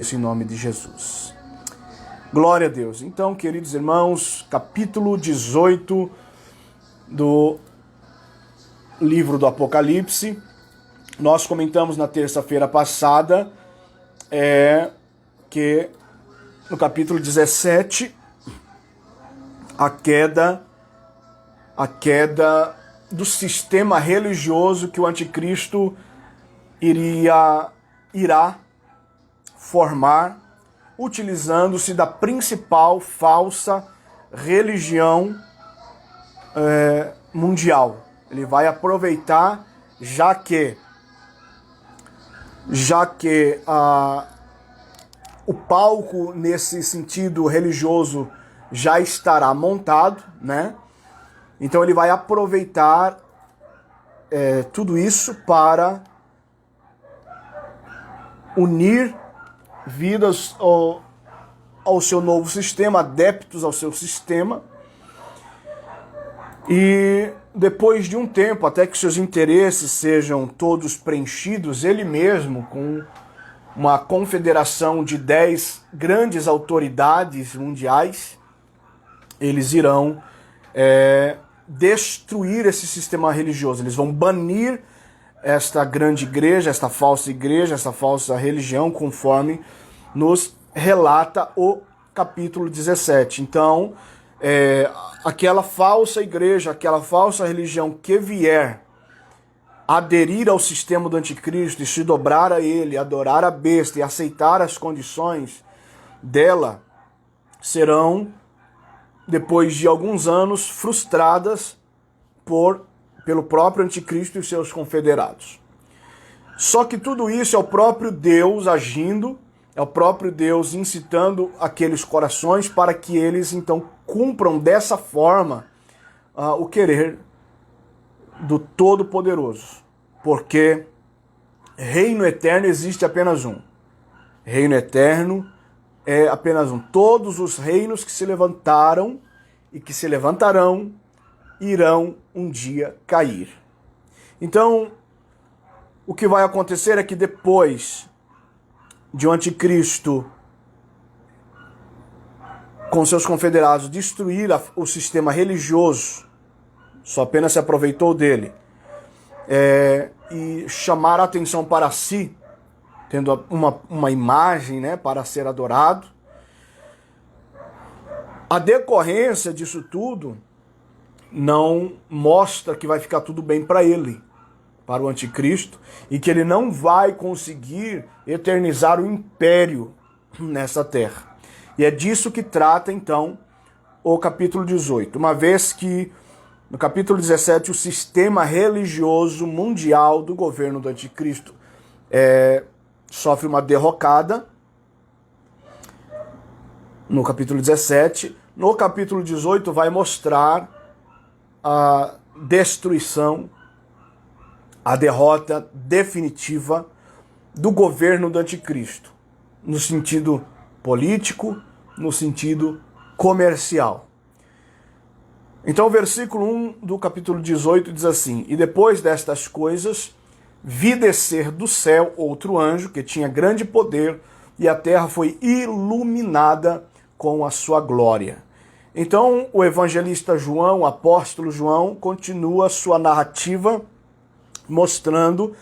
Em nome de Jesus. Glória a Deus. Então, queridos irmãos, capítulo 18 do livro do Apocalipse. Nós comentamos na terça-feira passada que no capítulo 17 a queda do sistema religioso que o anticristo irá formar, utilizando-se da principal falsa religião mundial. Ele vai aproveitar, já que o palco nesse sentido religioso já estará montado, né? Então ele vai aproveitar tudo isso para unir vidas ao seu novo sistema, adeptos ao seu sistema, e depois de um tempo, até que seus interesses sejam todos preenchidos, ele mesmo, com uma confederação de 10 grandes autoridades mundiais, eles irão destruir esse sistema religioso. Eles vão banir esta grande igreja, esta falsa religião, conforme nos relata o capítulo 17. Então, aquela falsa igreja, aquela falsa religião que vier aderir ao sistema do anticristo e se dobrar a ele, adorar a besta e aceitar as condições dela, serão, depois de alguns anos, frustradas pelo próprio anticristo e seus confederados. Só que tudo isso é o próprio Deus agindo, é o próprio Deus incitando aqueles corações para que eles então cumpram dessa forma o querer do Todo-Poderoso. Porque reino eterno existe apenas um. Reino eterno é apenas um. Todos os reinos que se levantaram e que se levantarão irão um dia cair. Então, o que vai acontecer é que depois de o anticristo, com seus confederados, destruir o sistema religioso, só apenas se aproveitou dele, e chamar a atenção para si, tendo uma imagem, né, para ser adorado, a decorrência disso tudo não mostra que vai ficar tudo bem para ele, para o anticristo, e que ele não vai conseguir eternizar o império nessa terra. E é disso que trata, então, o capítulo 18. Uma vez que, no capítulo 17, o sistema religioso mundial do governo do anticristo sofre uma derrocada, no capítulo 17, no capítulo 18 vai mostrar a destruição, a derrota definitiva do governo do anticristo, no sentido político, no sentido comercial. Então o versículo 1 do capítulo 18 diz assim: E depois destas coisas, vi descer do céu outro anjo, que tinha grande poder, e a terra foi iluminada com a sua glória. Então o evangelista João, o apóstolo João, continua sua narrativa mostrando,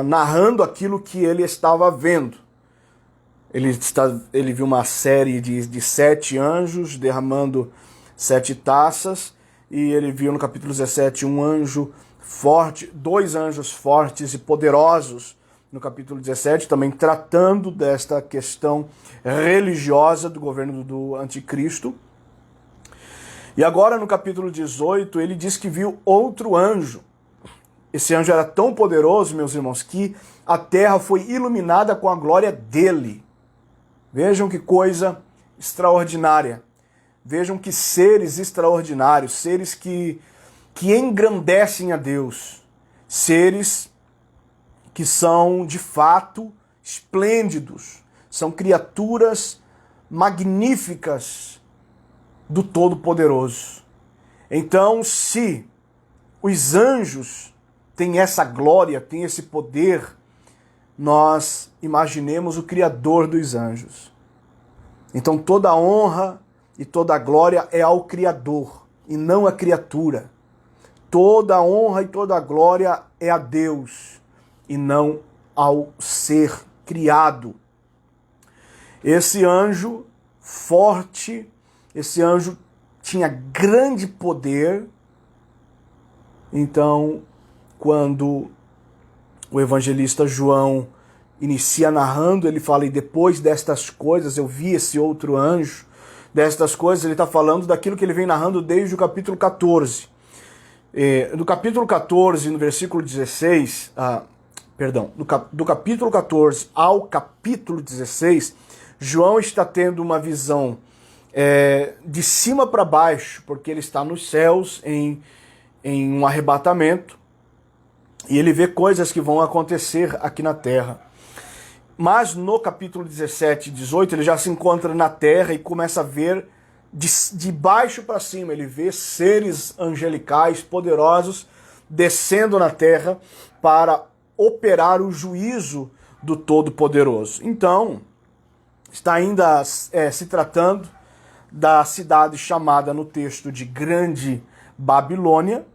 narrando aquilo que ele estava vendo. Ele viu uma série de 7 anjos derramando 7 taças, e ele viu no capítulo 17 um anjo forte, 2 anjos fortes e poderosos, no capítulo 17, também tratando desta questão religiosa do governo do anticristo. E agora no capítulo 18 ele diz que viu outro anjo. Esse anjo era tão poderoso, meus irmãos, que a terra foi iluminada com a glória dele. Vejam que coisa extraordinária. Vejam que seres extraordinários, seres que engrandecem a Deus, seres que são, de fato, esplêndidos, são criaturas magníficas do Todo-Poderoso. Então, se os anjos têm essa glória, têm esse poder, nós imaginemos o Criador dos anjos. Então toda a honra e toda a glória é ao Criador e não à criatura. Toda a honra e toda a glória é a Deus e não ao ser criado. Esse anjo forte, esse anjo tinha grande poder. Então, quando o evangelista João inicia narrando, ele fala, e depois destas coisas eu vi esse outro anjo. Destas coisas ele está falando daquilo que ele vem narrando desde o capítulo 14. Do capítulo 14, no versículo 16, do capítulo 14 ao capítulo 16, João está tendo uma visão de cima para baixo, porque ele está nos céus em um arrebatamento, e ele vê coisas que vão acontecer aqui na terra. Mas no capítulo 17 e 18, ele já se encontra na terra e começa a ver de baixo para cima. Ele vê seres angelicais poderosos descendo na terra para operar o juízo do Todo-Poderoso. Então, está ainda se tratando da cidade chamada no texto de Grande Babilônia,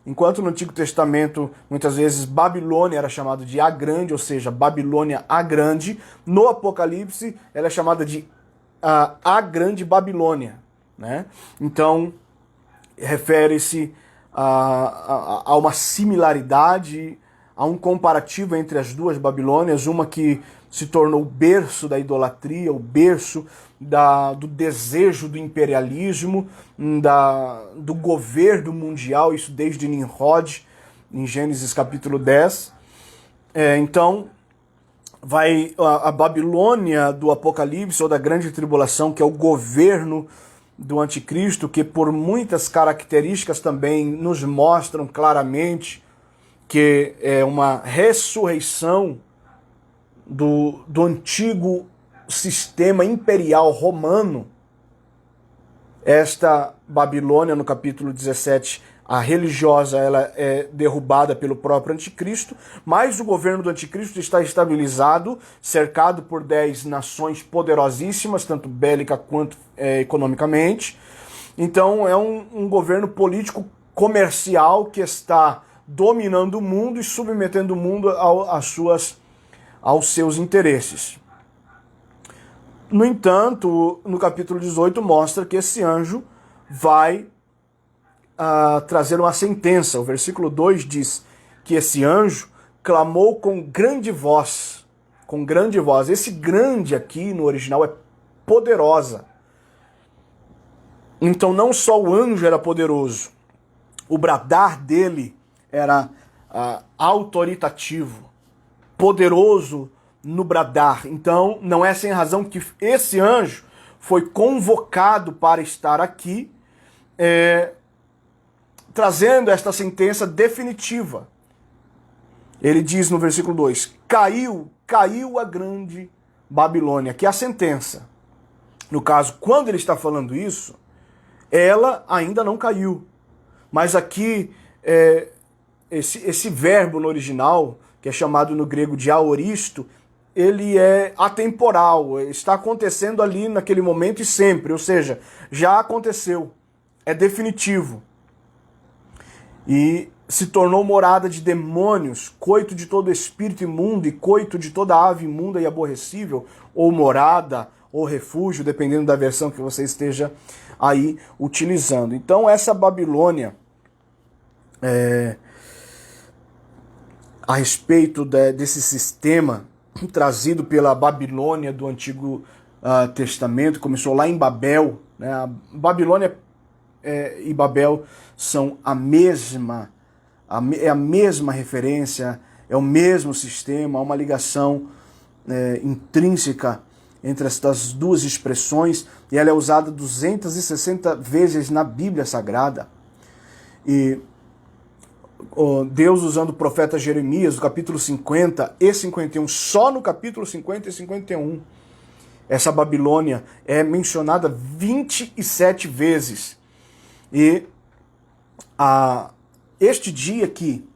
enquanto no Antigo Testamento muitas vezes Babilônia era chamada de a Grande, ou seja, Babilônia a Grande. No Apocalipse ela é chamada de a Grande Babilônia, né? Então refere-se a uma similaridade, a um comparativo entre as duas Babilônias, uma que se tornou o berço da idolatria, o berço do desejo do imperialismo, do governo mundial, isso desde Nimrod, em Gênesis capítulo 10. Então, vai a Babilônia do Apocalipse, ou da Grande Tribulação, que é o governo do Anticristo, que por muitas características também nos mostram claramente que é uma ressurreição do antigo sistema imperial romano. Esta Babilônia, no capítulo 17, a religiosa, ela é derrubada pelo próprio anticristo, mas o governo do anticristo está estabilizado, cercado por 10 nações poderosíssimas, tanto bélica quanto economicamente. Então é um governo político comercial que está dominando o mundo e submetendo o mundo aos seus interesses. No entanto, no capítulo 18 mostra que esse anjo vai trazer uma sentença. O versículo 2 diz que esse anjo clamou com grande voz. Com grande voz. Esse grande aqui no original é poderosa. Então não só o anjo era poderoso, o bradar dele era autoritativo, poderoso no bradar. Então não é sem razão que esse anjo foi convocado para estar aqui, trazendo esta sentença definitiva. Ele diz no versículo 2, caiu a grande Babilônia, que é a sentença. No caso, quando ele está falando isso, ela ainda não caiu. Mas aqui, esse verbo no original, que é chamado no grego de aoristo, ele é atemporal, está acontecendo ali naquele momento e sempre, ou seja, já aconteceu, é definitivo. E se tornou morada de demônios, coito de todo espírito imundo e coito de toda ave imunda e aborrecível, ou morada, ou refúgio, dependendo da versão que você esteja aí utilizando. Então essa Babilônia, a respeito desse sistema trazido pela Babilônia do Antigo Testamento, começou lá em Babel, né? A Babilônia e Babel são a mesma referência, é o mesmo sistema, há uma ligação intrínseca entre estas duas expressões, e ela é usada 260 vezes na Bíblia Sagrada. E Deus, usando o profeta Jeremias, no capítulo 50 e 51, só no capítulo 50 e 51, essa Babilônia é mencionada 27 vezes. E este dia aqui,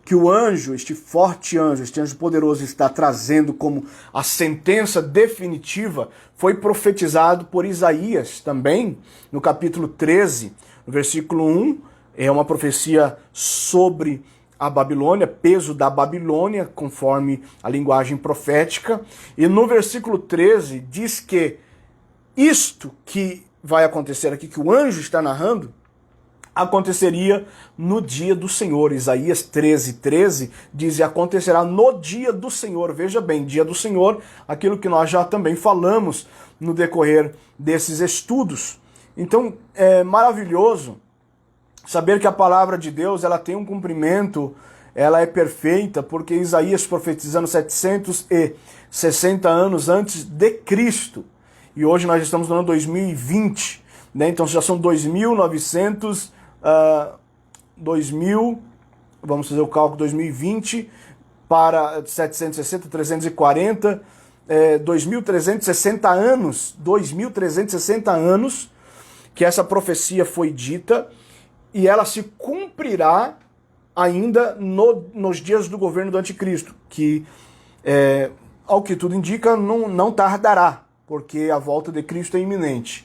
que o anjo, este forte anjo, este anjo poderoso está trazendo como a sentença definitiva, foi profetizado por Isaías também, no capítulo 13, no versículo 1, é uma profecia sobre a Babilônia, peso da Babilônia, conforme a linguagem profética, e no versículo 13 diz que isto que vai acontecer aqui, que o anjo está narrando, aconteceria no dia do Senhor. Isaías 13:13 diz: acontecerá no dia do Senhor. Veja bem, dia do Senhor, aquilo que nós já também falamos no decorrer desses estudos. Então, é maravilhoso saber que a palavra de Deus, ela tem um cumprimento, ela é perfeita, porque Isaías profetizando 760 anos antes de Cristo. E hoje nós estamos no ano 2020, né? Então já são 2000, vamos fazer o cálculo, 2020 para 760, 340, 2.360 anos que essa profecia foi dita, e ela se cumprirá ainda nos dias do governo do anticristo, que, ao que tudo indica, não tardará, porque a volta de Cristo é iminente.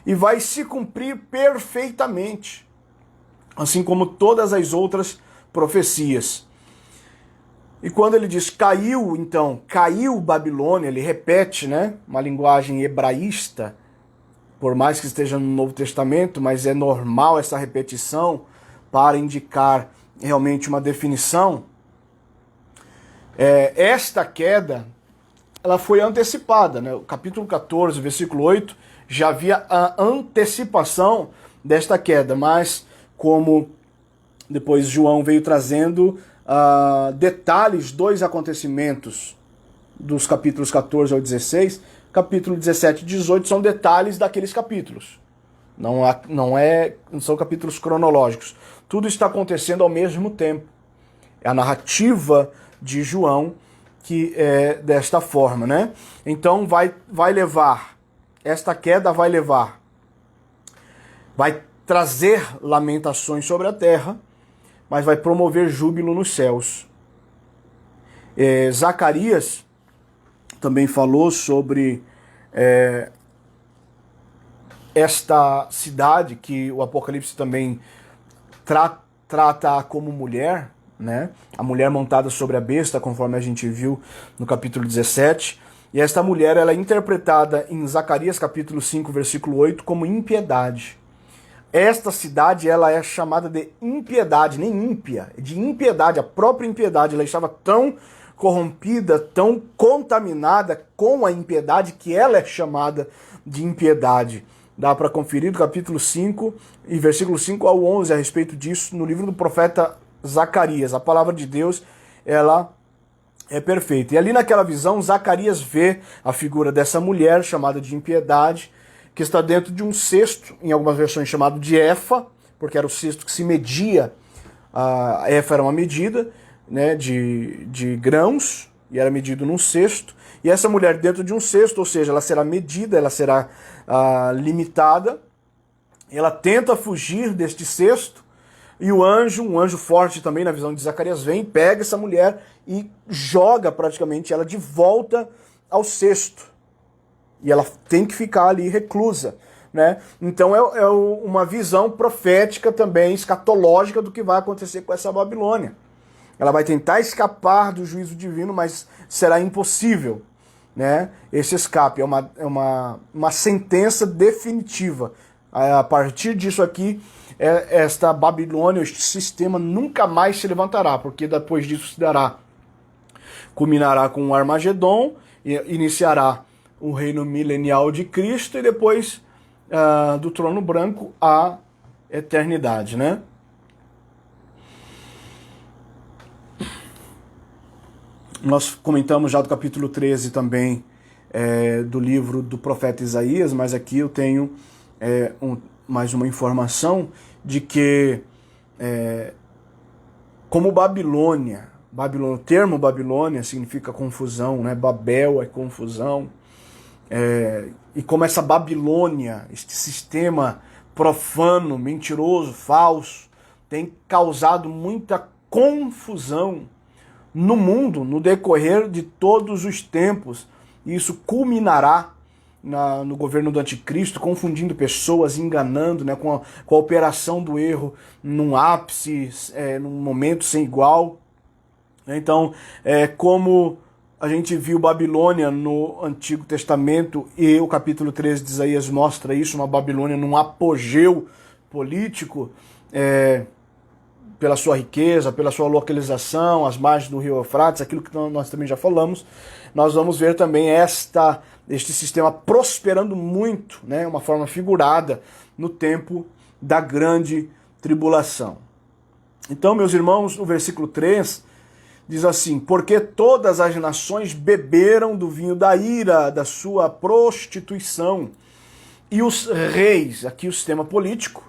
E vai se cumprir perfeitamente, assim como todas as outras profecias. E quando ele diz caiu, então, caiu Babilônia, ele repete, né, uma linguagem hebraísta, por mais que esteja no Novo Testamento, mas é normal essa repetição para indicar realmente uma definição. Esta queda, ela foi antecipada, né? O capítulo 14, versículo 8, já havia a antecipação desta queda, mas como depois João veio trazendo detalhes dos acontecimentos dos capítulos 14 ao 16, capítulo 17 e 18 são detalhes daqueles capítulos. Não são capítulos cronológicos. Tudo está acontecendo ao mesmo tempo. É a narrativa de João que é desta forma, né? Então vai levar, esta queda vai trazer lamentações sobre a terra, mas vai promover júbilo nos céus. Zacarias também falou sobre esta cidade que o Apocalipse também trata como mulher, né? A mulher montada sobre a besta, conforme a gente viu no capítulo 17. E esta mulher, ela é interpretada em Zacarias capítulo 5, versículo 8, como impiedade. Esta cidade, ela é chamada de impiedade, nem ímpia, de impiedade, a própria impiedade. Ela estava tão corrompida, tão contaminada com a impiedade, que ela é chamada de impiedade. Dá para conferir do capítulo 5 e versículo 5 ao 11 a respeito disso no livro do profeta Zacarias. A palavra de Deus, ela é perfeita. E ali naquela visão, Zacarias vê a figura dessa mulher chamada de impiedade, que está dentro de um cesto, em algumas versões chamado de efa, porque era o cesto que se media, a efa era uma medida, né, de grãos, e era medido num cesto, e essa mulher dentro de um cesto, ou seja, ela será medida, ela será limitada, ela tenta fugir deste cesto, e um anjo forte também, na visão de Zacarias, vem, pega essa mulher e joga praticamente ela de volta ao cesto. E ela tem que ficar ali reclusa, né? Então é uma visão profética também, escatológica, do que vai acontecer com essa Babilônia. Ela vai tentar escapar do juízo divino, mas será impossível, né? Esse escape é uma sentença definitiva. A partir disso aqui, esta Babilônia, este sistema nunca mais se levantará, porque depois disso culminará com o Armagedon, iniciará o reino milenial de Cristo, e depois do trono branco a eternidade, né? Nós comentamos já do capítulo 13 também do livro do profeta Isaías, mas aqui eu tenho mais uma informação de que, como Babilônia, o termo Babilônia significa confusão, né? Babel é confusão, e como essa Babilônia, este sistema profano, mentiroso, falso, tem causado muita confusão no mundo no decorrer de todos os tempos. E isso culminará no governo do anticristo, confundindo pessoas, enganando, né, com a operação do erro num ápice, num momento sem igual. Então, como a gente viu Babilônia no Antigo Testamento, e o capítulo 13 de Isaías mostra isso, uma Babilônia num apogeu político, pela sua riqueza, pela sua localização, as margens do rio Eufrates, aquilo que nós também já falamos. Nós vamos ver também este sistema prosperando muito, né, uma forma figurada, no tempo da grande tribulação. Então, meus irmãos, no versículo 3, diz assim: porque todas as nações beberam do vinho da ira, da sua prostituição, e os reis, aqui o sistema político,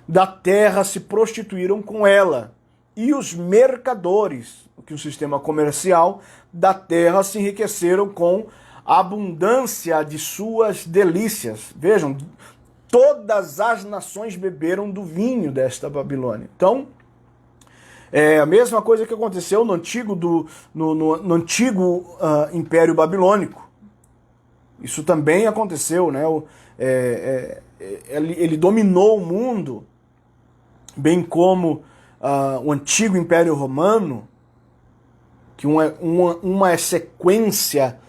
da terra se prostituíram com ela, e os mercadores, que o sistema comercial da terra, se enriqueceram com a abundância de suas delícias. Vejam, todas as nações beberam do vinho desta Babilônia. Então, é a mesma coisa que aconteceu no antigo Império Babilônico. Isso também aconteceu, né? Ele dominou o mundo, bem como o antigo Império Romano, que uma é sequência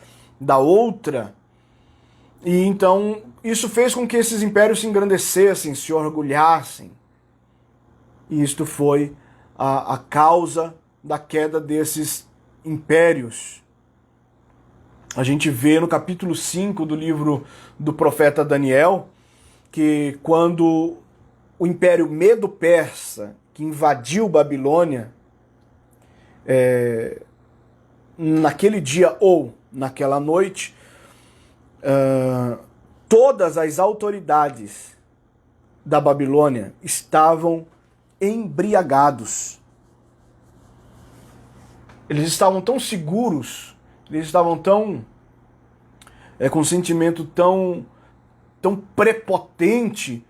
da outra. E então isso fez com que esses impérios se engrandecessem, se orgulhassem. E isto foi a causa da queda desses impérios. A gente vê no capítulo 5 do livro do profeta Daniel que quando o Império Medo-Persa, que invadiu Babilônia, naquele dia ou naquela noite, todas as autoridades da Babilônia estavam embriagados. Eles estavam tão seguros, eles estavam tão com um sentimento tão prepotente,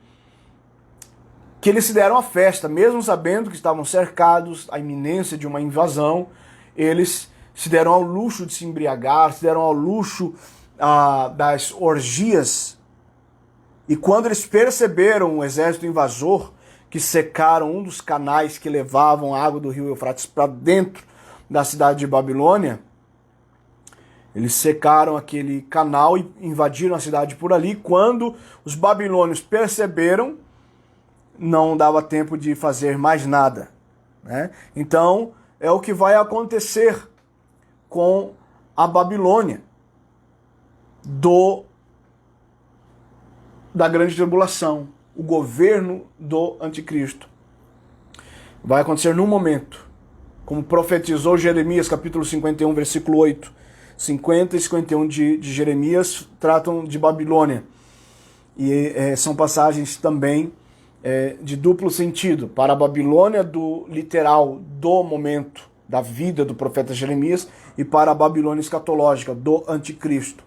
que eles se deram a festa, mesmo sabendo que estavam cercados, a iminência de uma invasão. Eles se deram ao luxo de se embriagar, se deram ao luxo das orgias. E quando eles perceberam o exército invasor, que secaram um dos canais que levavam a água do rio Eufrates para dentro da cidade de Babilônia, eles secaram aquele canal e invadiram a cidade por ali. Quando os babilônios perceberam, não dava tempo de fazer mais nada, né? Então, é o que vai acontecer com a Babilônia da grande tribulação, o governo do anticristo. Vai acontecer num momento, como profetizou Jeremias, capítulo 51, versículo 8. 50 e 51 de Jeremias tratam de Babilônia. E são passagens também de duplo sentido, para a Babilônia do literal do momento da vida do profeta Jeremias e para a Babilônia escatológica do anticristo.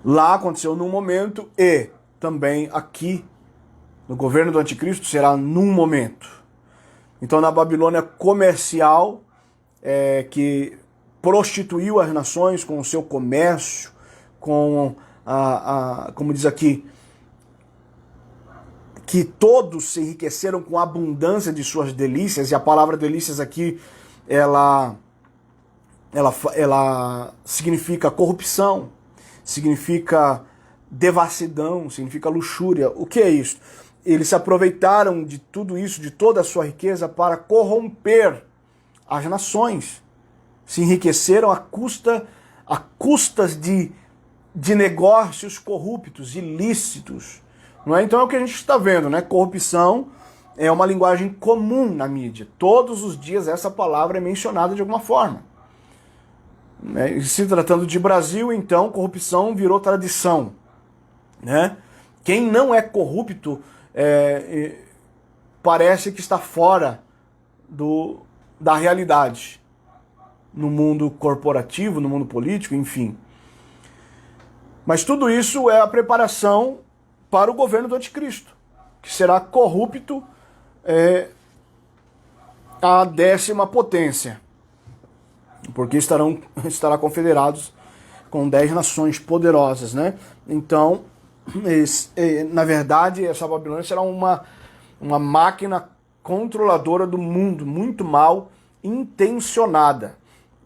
Lá aconteceu num momento e também aqui no governo do anticristo será num momento. Então na Babilônia comercial, que prostituiu as nações com o seu comércio, com como diz aqui, que todos se enriqueceram com a abundância de suas delícias, e a palavra delícias aqui, ela significa corrupção, significa devassidão, significa luxúria. O que é isso? Eles se aproveitaram de tudo isso, de toda a sua riqueza, para corromper as nações. Se enriqueceram a custas de negócios corruptos, ilícitos. Não é? Então é o que a gente está vendo, né? Corrupção é uma linguagem comum na mídia. Todos os dias essa palavra é mencionada de alguma forma. Né? Se tratando de Brasil, então, corrupção virou tradição. Né? Quem não é corrupto parece que está fora da realidade. No mundo corporativo, no mundo político, enfim. Mas tudo isso é a preparação para o governo do anticristo, que será corrupto a 10ª potência, porque estará confederados com 10 nações poderosas, né? Então, na verdade, essa Babilônia será uma máquina controladora do mundo, muito mal intencionada.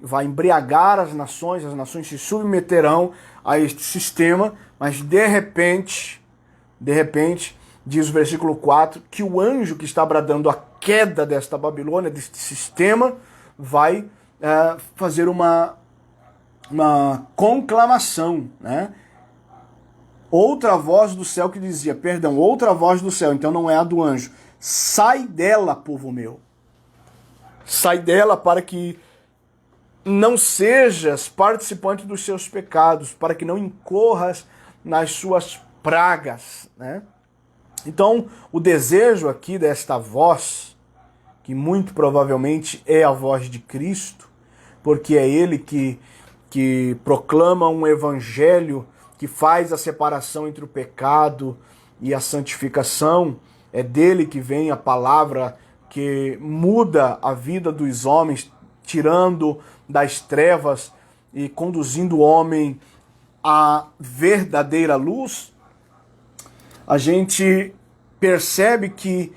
Vai embriagar as nações se submeterão a este sistema, mas de repente, diz o versículo 4, que o anjo que está bradando a queda desta Babilônia, deste sistema, vai fazer uma conclamação, né? Outra voz do céu que dizia, outra voz do céu, então não é a do anjo, sai dela, povo meu. Sai dela para que não sejas participante dos seus pecados, para que não incorras nas suas pragas, né? Então, o desejo aqui desta voz, que muito provavelmente é a voz de Cristo, porque é ele que proclama um evangelho que faz a separação entre o pecado e a santificação, é dele que vem a palavra que muda a vida dos homens, tirando das trevas e conduzindo o homem à verdadeira luz. A gente percebe que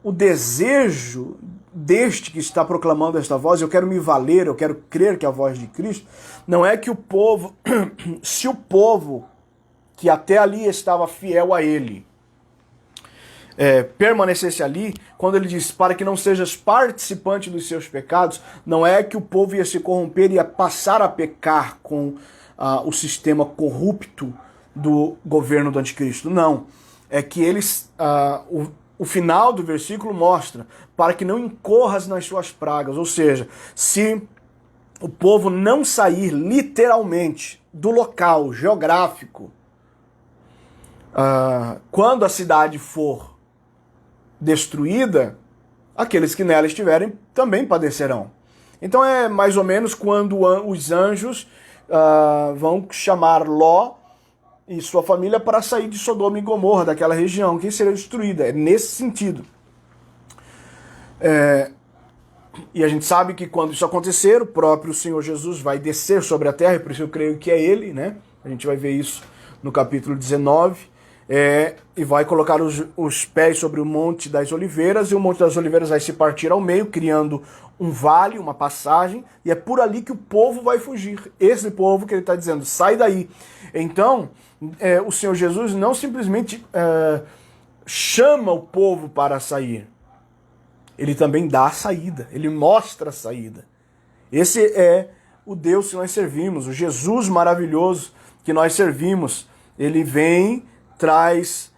o desejo deste que está proclamando esta voz, eu quero me valer, eu quero crer que é a voz de Cristo, não é que o povo, se o povo que até ali estava fiel a ele, permanecesse ali, quando ele diz, para que não sejas participante dos seus pecados, não é que o povo ia se corromper e ia passar a pecar com o sistema corrupto do governo do anticristo. Não. É que eles, o final do versículo mostra, para que não incorras nas suas pragas. Ou seja, se o povo não sair literalmente do local geográfico, quando a cidade for destruída, aqueles que nela estiverem também padecerão. Então é mais ou menos quando os anjos vão chamar Ló e sua família para sair de Sodoma e Gomorra, daquela região que seria destruída. É nesse sentido. E a gente sabe que quando isso acontecer, o próprio Senhor Jesus vai descer sobre a terra, e por isso eu creio que é ele, né? A gente vai ver isso no capítulo 19, e vai colocar os pés sobre o Monte das Oliveiras, e o Monte das Oliveiras vai se partir ao meio, criando um vale, uma passagem, e é por ali que o povo vai fugir. Esse povo que ele está dizendo, sai daí. Então, o Senhor Jesus não simplesmente chama o povo para sair, ele também dá a saída, ele mostra a saída. Esse é o Deus que nós servimos, o Jesus maravilhoso que nós servimos. Ele vem, traz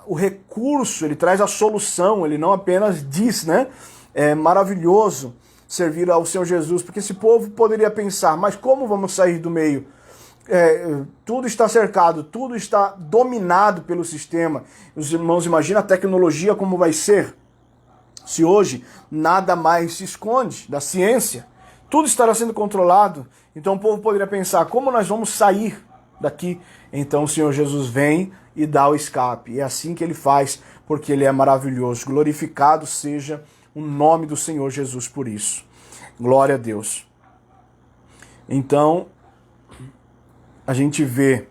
o recurso, ele traz a solução, ele não apenas diz, né? É maravilhoso servir ao Senhor Jesus, porque esse povo poderia pensar, mas como vamos sair do meio? Tudo está cercado, tudo está dominado pelo sistema. Os irmãos, imaginam a tecnologia como vai ser. Se hoje nada mais se esconde da ciência, tudo estará sendo controlado. Então o povo poderia pensar, como nós vamos sair daqui? Então o Senhor Jesus vem e dá o escape. E é assim que ele faz, porque ele é maravilhoso. Glorificado seja o nome do Senhor Jesus por isso. Glória a Deus. Então, a gente vê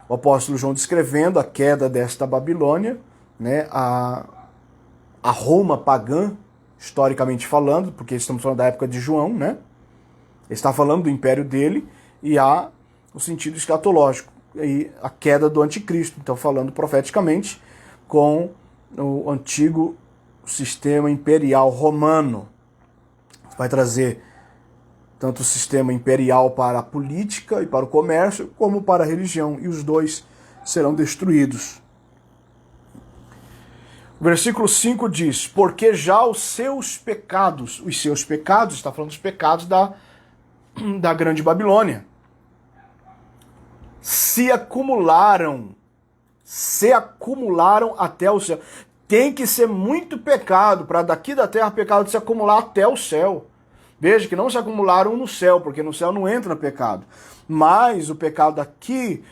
o apóstolo João descrevendo a queda desta Babilônia, né, a Roma pagã, historicamente falando, porque estamos falando da época de João, né? Ele está falando do império dele, e há o sentido escatológico, e a queda do anticristo, então falando profeticamente com o antigo sistema imperial romano. Vai trazer tanto o sistema imperial para a política e para o comércio, como para a religião, e os dois serão destruídos. O versículo 5 diz, porque já os seus pecados, está falando dos pecados da grande Babilônia, se acumularam até o céu. Tem que ser muito pecado para daqui da terra pecado se acumular até o céu. Veja que não se acumularam no céu, porque no céu não entra pecado. Mas o pecado aqui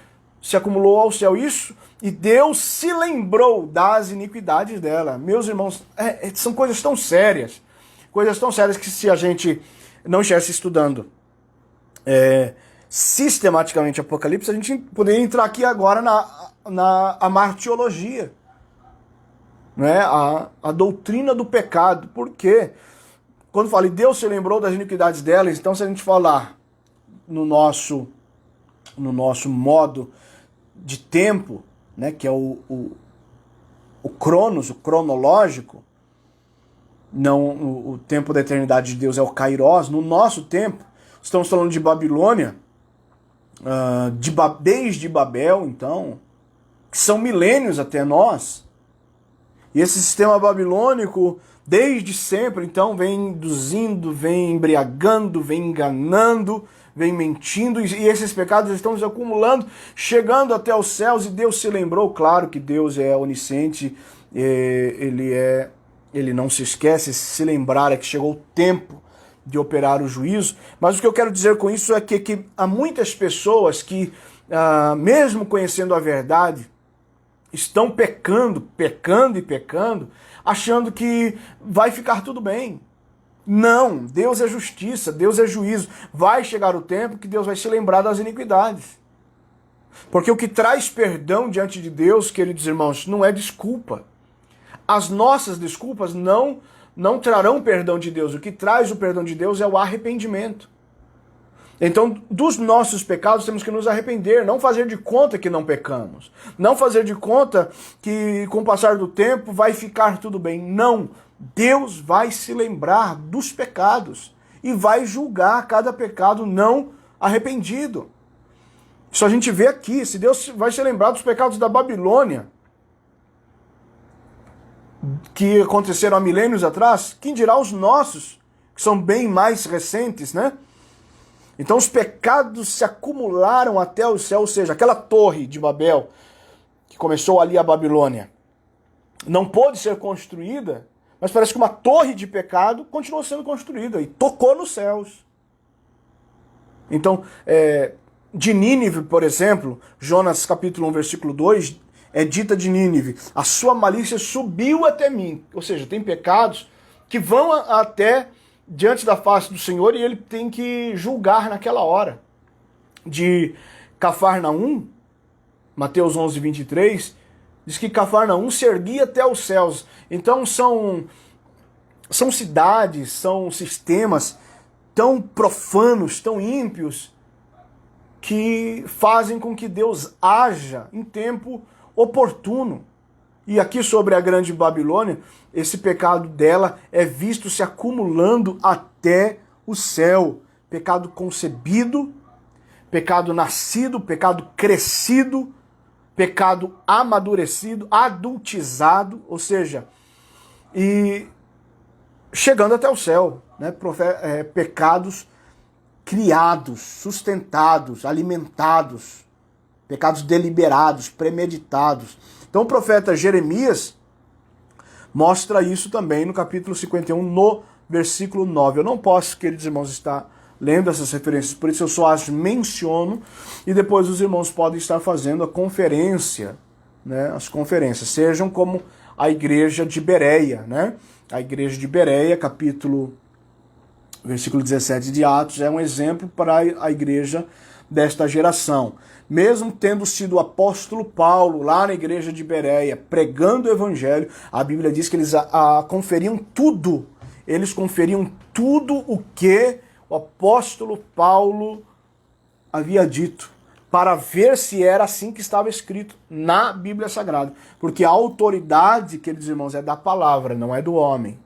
se acumulou ao céu. Isso, e Deus se lembrou das iniquidades dela. Meus irmãos, são coisas tão sérias que se a gente não estivesse estudando sistematicamente Apocalipse, a gente poderia entrar aqui agora na martiologia, né? A doutrina do pecado. Por quê? Quando fala, e Deus se lembrou das iniquidades delas, então se a gente falar no nosso modo de tempo, né, que é o cronos, o cronológico, não o tempo da eternidade de Deus é o kairos, no nosso tempo, estamos falando de Babilônia, desde Babel, então, que são milênios até nós, e esse sistema babilônico, desde sempre, então, vem induzindo, vem embriagando, vem enganando, vem mentindo, e esses pecados estão se acumulando, chegando até os céus, e Deus se lembrou. Claro que Deus é onisciente, ele não se esquece, se lembrar é que chegou o tempo de operar o juízo, mas o que eu quero dizer com isso é que há muitas pessoas que, mesmo conhecendo a verdade, estão pecando, achando que vai ficar tudo bem. Não, Deus é justiça, Deus é juízo. Vai chegar o tempo que Deus vai se lembrar das iniquidades. Porque o que traz perdão diante de Deus, queridos irmãos, não é desculpa. As nossas desculpas não trarão perdão de Deus. O que traz o perdão de Deus é o arrependimento. Então, dos nossos pecados temos que nos arrepender, não fazer de conta que não pecamos. Não fazer de conta que com o passar do tempo vai ficar tudo bem. Não. Deus vai se lembrar dos pecados e vai julgar cada pecado não arrependido. Isso a gente vê aqui. Se Deus vai se lembrar dos pecados da Babilônia, que aconteceram há milênios atrás, quem dirá os nossos, que são bem mais recentes, né? Então os pecados se acumularam até o céu, ou seja, aquela torre de Babel, que começou ali a Babilônia, não pôde ser construída, mas parece que uma torre de pecado continuou sendo construída e tocou nos céus. Então, de Nínive, por exemplo, Jonas capítulo 1, versículo 2, é dita de Nínive, a sua malícia subiu até mim. Ou seja, tem pecados que vão até diante da face do Senhor e ele tem que julgar naquela hora. De Cafarnaum, Mateus 11, 23, diz que Cafarnaum se erguia até os céus. Então são cidades, são sistemas tão profanos, tão ímpios, que fazem com que Deus haja em tempo oportuno. E aqui sobre a grande Babilônia, esse pecado dela é visto se acumulando até o céu. Pecado concebido, pecado nascido, pecado crescido, pecado amadurecido, adultizado, ou seja, e chegando até o céu, né? Pecados criados, sustentados, alimentados, pecados deliberados, premeditados. Então o profeta Jeremias mostra isso também no capítulo 51, no versículo 9. Eu não posso, queridos irmãos, estar lendo essas referências, por isso eu só as menciono e depois os irmãos podem estar fazendo a conferência, né? As conferências, sejam como a igreja de Bereia, né? A igreja de Bereia, versículo 17 de Atos, é um exemplo para a igreja desta geração. Mesmo tendo sido o apóstolo Paulo lá na igreja de Bereia, pregando o evangelho, a Bíblia diz que eles conferiam tudo. Eles conferiam tudo o que o apóstolo Paulo havia dito, para ver se era assim que estava escrito na Bíblia Sagrada. Porque a autoridade, queridos irmãos, é da palavra, não é do homem.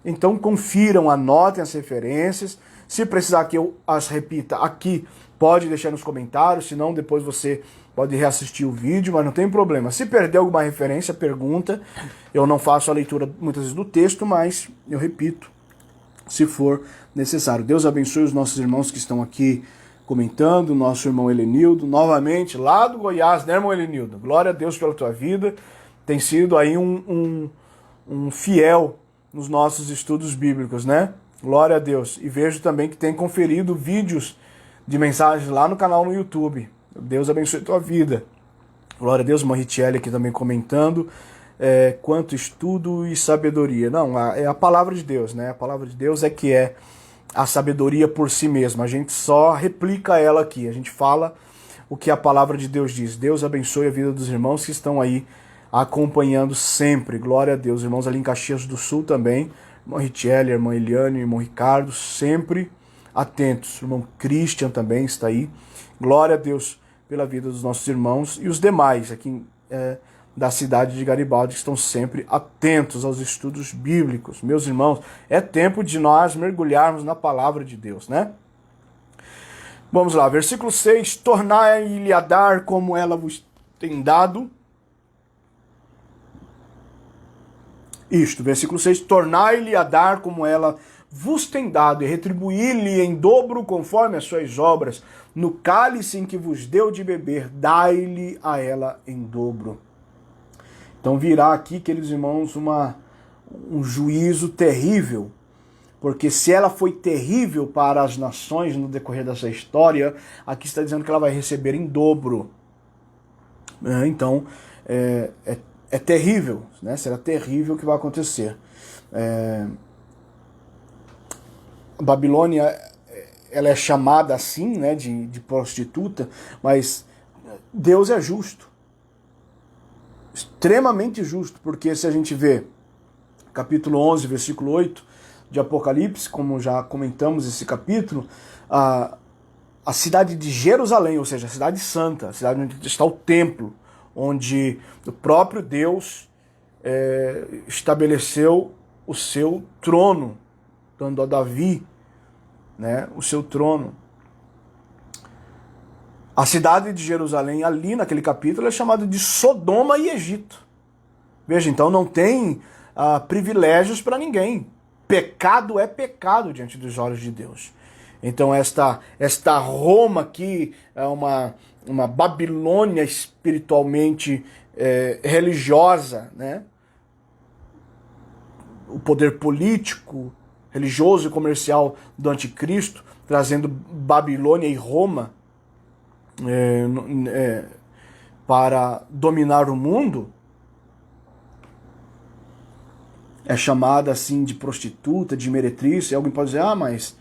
Então confiram, anotem as referências. Se precisar que eu as repita aqui, pode deixar nos comentários, senão depois você pode reassistir o vídeo, mas não tem problema. Se perder alguma referência, pergunta. Eu não faço a leitura muitas vezes do texto, mas eu repito, se for necessário. Deus abençoe os nossos irmãos que estão aqui comentando, nosso irmão Helenildo, novamente, lá do Goiás, né, irmão Helenildo? Glória a Deus pela tua vida. Tem sido aí um fiel nos nossos estudos bíblicos, né? Glória a Deus. E vejo também que tem conferido vídeos de mensagens lá no canal no YouTube. Deus abençoe a tua vida. Glória a Deus, Morritelli aqui também comentando. Quanto estudo e sabedoria. Não, é a palavra de Deus, né? A palavra de Deus é que é a sabedoria por si mesma. A gente só replica ela aqui. A gente fala o que a palavra de Deus diz. Deus abençoe a vida dos irmãos que estão aí acompanhando sempre. Glória a Deus. Irmãos ali em Caxias do Sul também. Irmão Richelli, irmão Eliane, irmão Ricardo, sempre atentos. Irmão Christian também está aí. Glória a Deus pela vida dos nossos irmãos e os demais aqui da cidade de Garibaldi que estão sempre atentos aos estudos bíblicos. Meus irmãos, é tempo de nós mergulharmos na palavra de Deus, né? Vamos lá, versículo 6. Tornai-lhe a dar como ela vos tem dado. Isto, versículo 6. Tornai-lhe a dar como ela vos tem dado, e retribuí-lhe em dobro conforme as suas obras. No cálice em que vos deu de beber, dai-lhe a ela em dobro. Então virá aqui, queridos irmãos, um juízo terrível. Porque se ela foi terrível para as nações no decorrer dessa história, aqui está dizendo que ela vai receber em dobro. Então, é terrível, né? Será terrível o que vai acontecer. A Babilônia, ela é chamada assim, né, de prostituta, mas Deus é justo. Extremamente justo, porque se a gente vê capítulo 11, versículo 8 de Apocalipse, como já comentamos esse capítulo, a cidade de Jerusalém, ou seja, a cidade santa, a cidade onde está o templo, onde o próprio Deus estabeleceu o seu trono, dando a Davi, né, o seu trono. A cidade de Jerusalém, ali naquele capítulo, é chamada de Sodoma e Egito. Veja, então não tem privilégios para ninguém. Pecado é pecado diante dos olhos de Deus. Então esta Roma aqui é uma Babilônia espiritualmente religiosa, né? O poder político, religioso e comercial do anticristo, trazendo Babilônia e Roma para dominar o mundo, é chamada assim de prostituta, de meretriz. E alguém pode dizer, mas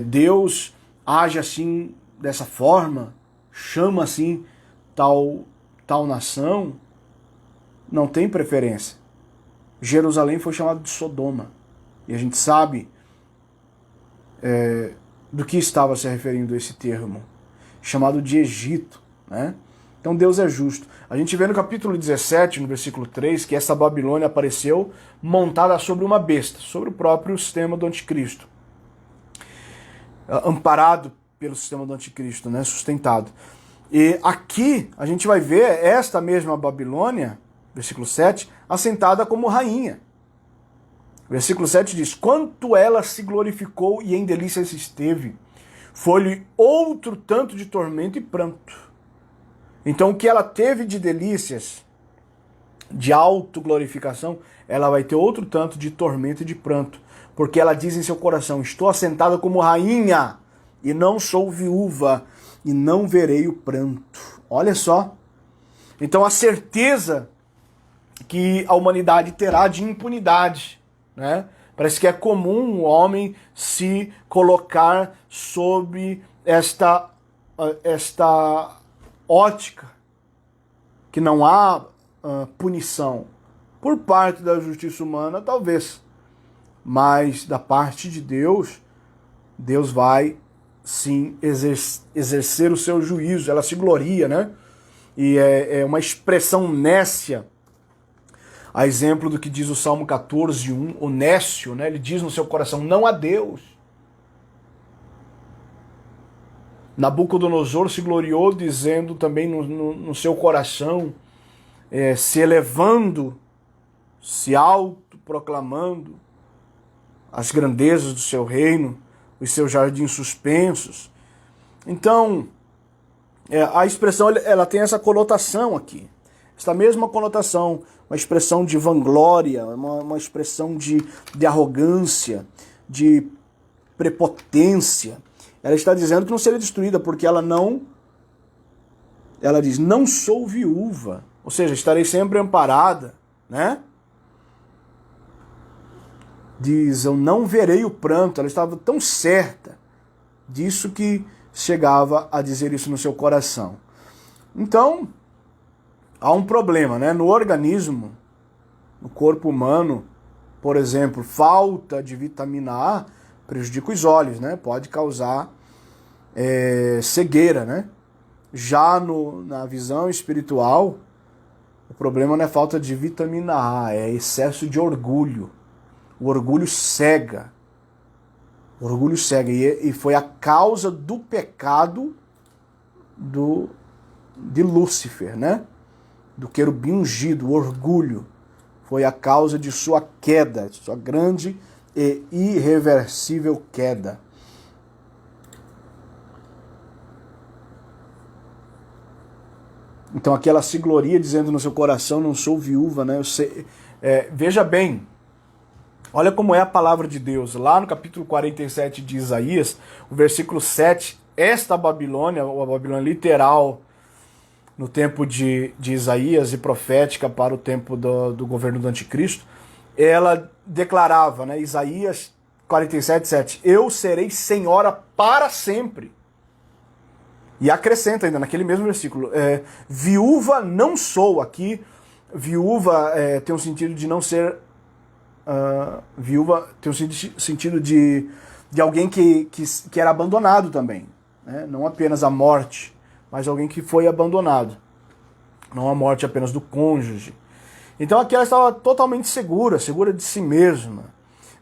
Deus age assim, dessa forma, chama assim tal nação. Não tem preferência. Jerusalém foi chamado de Sodoma. E a gente sabe do que estava se referindo esse termo, chamado de Egito, né? Então Deus é justo. A gente vê no capítulo 17, no versículo 3, que essa Babilônia apareceu montada sobre uma besta, sobre o próprio sistema do anticristo. Amparado pelo sistema do anticristo, né? Sustentado. E aqui a gente vai ver esta mesma Babilônia, versículo 7, assentada como rainha. Versículo 7 diz, quanto ela se glorificou e em delícias esteve, foi-lhe outro tanto de tormento e pranto. Então o que ela teve de delícias, de autoglorificação, ela vai ter outro tanto de tormento e de pranto. Porque ela diz em seu coração, estou assentada como rainha, e não sou viúva, e não verei o pranto. Olha só. Então a certeza que a humanidade terá de impunidade, né? Parece que é comum o homem se colocar sob esta ótica, que não há punição. Por parte da justiça humana, talvez. Mas da parte de Deus, Deus vai sim exercer o seu juízo. Ela se gloria, né? E é uma expressão nécia, a exemplo do que diz o Salmo 14:1, o nécio, né? Ele diz no seu coração, não há Deus. Nabucodonosor se gloriou dizendo também no seu coração, se elevando, se autoproclamando as grandezas do seu reino, os seus jardins suspensos. Então, a expressão ela tem essa conotação aqui. Essa mesma conotação, uma expressão de vanglória, uma expressão de arrogância, de prepotência. Ela está dizendo que não será destruída porque ela não ela diz, não sou viúva, ou seja, estarei sempre amparada, né? Diz, eu não verei o pranto. Ela estava tão certa disso que chegava a dizer isso no seu coração. Então, há um problema, né? No organismo, no corpo humano, por exemplo, falta de vitamina A prejudica os olhos, né? Pode causar cegueira, né? Já na visão espiritual, o problema não é falta de vitamina A, é excesso de orgulho. O orgulho cega. O orgulho cega. E foi a causa do pecado de Lúcifer, né? Do querubim ungido, o orgulho. Foi a causa de sua queda, de sua grande e irreversível queda. Então aqui ela se gloria dizendo no seu coração, não sou viúva, né? Veja bem, olha como é a palavra de Deus. Lá no capítulo 47 de Isaías, o versículo 7, esta Babilônia, ou a Babilônia literal, no tempo de Isaías e profética para o tempo do governo do anticristo, ela declarava, né, Isaías 47, 7, eu serei senhora para sempre. E acrescenta ainda naquele mesmo versículo, viúva não sou. Aqui, viúva tem um sentido de não ser... viúva tem um sentido de alguém que era abandonado também, né? Não apenas a morte, mas alguém que foi abandonado, não a morte apenas do cônjuge. Então aqui ela estava totalmente segura de si mesma.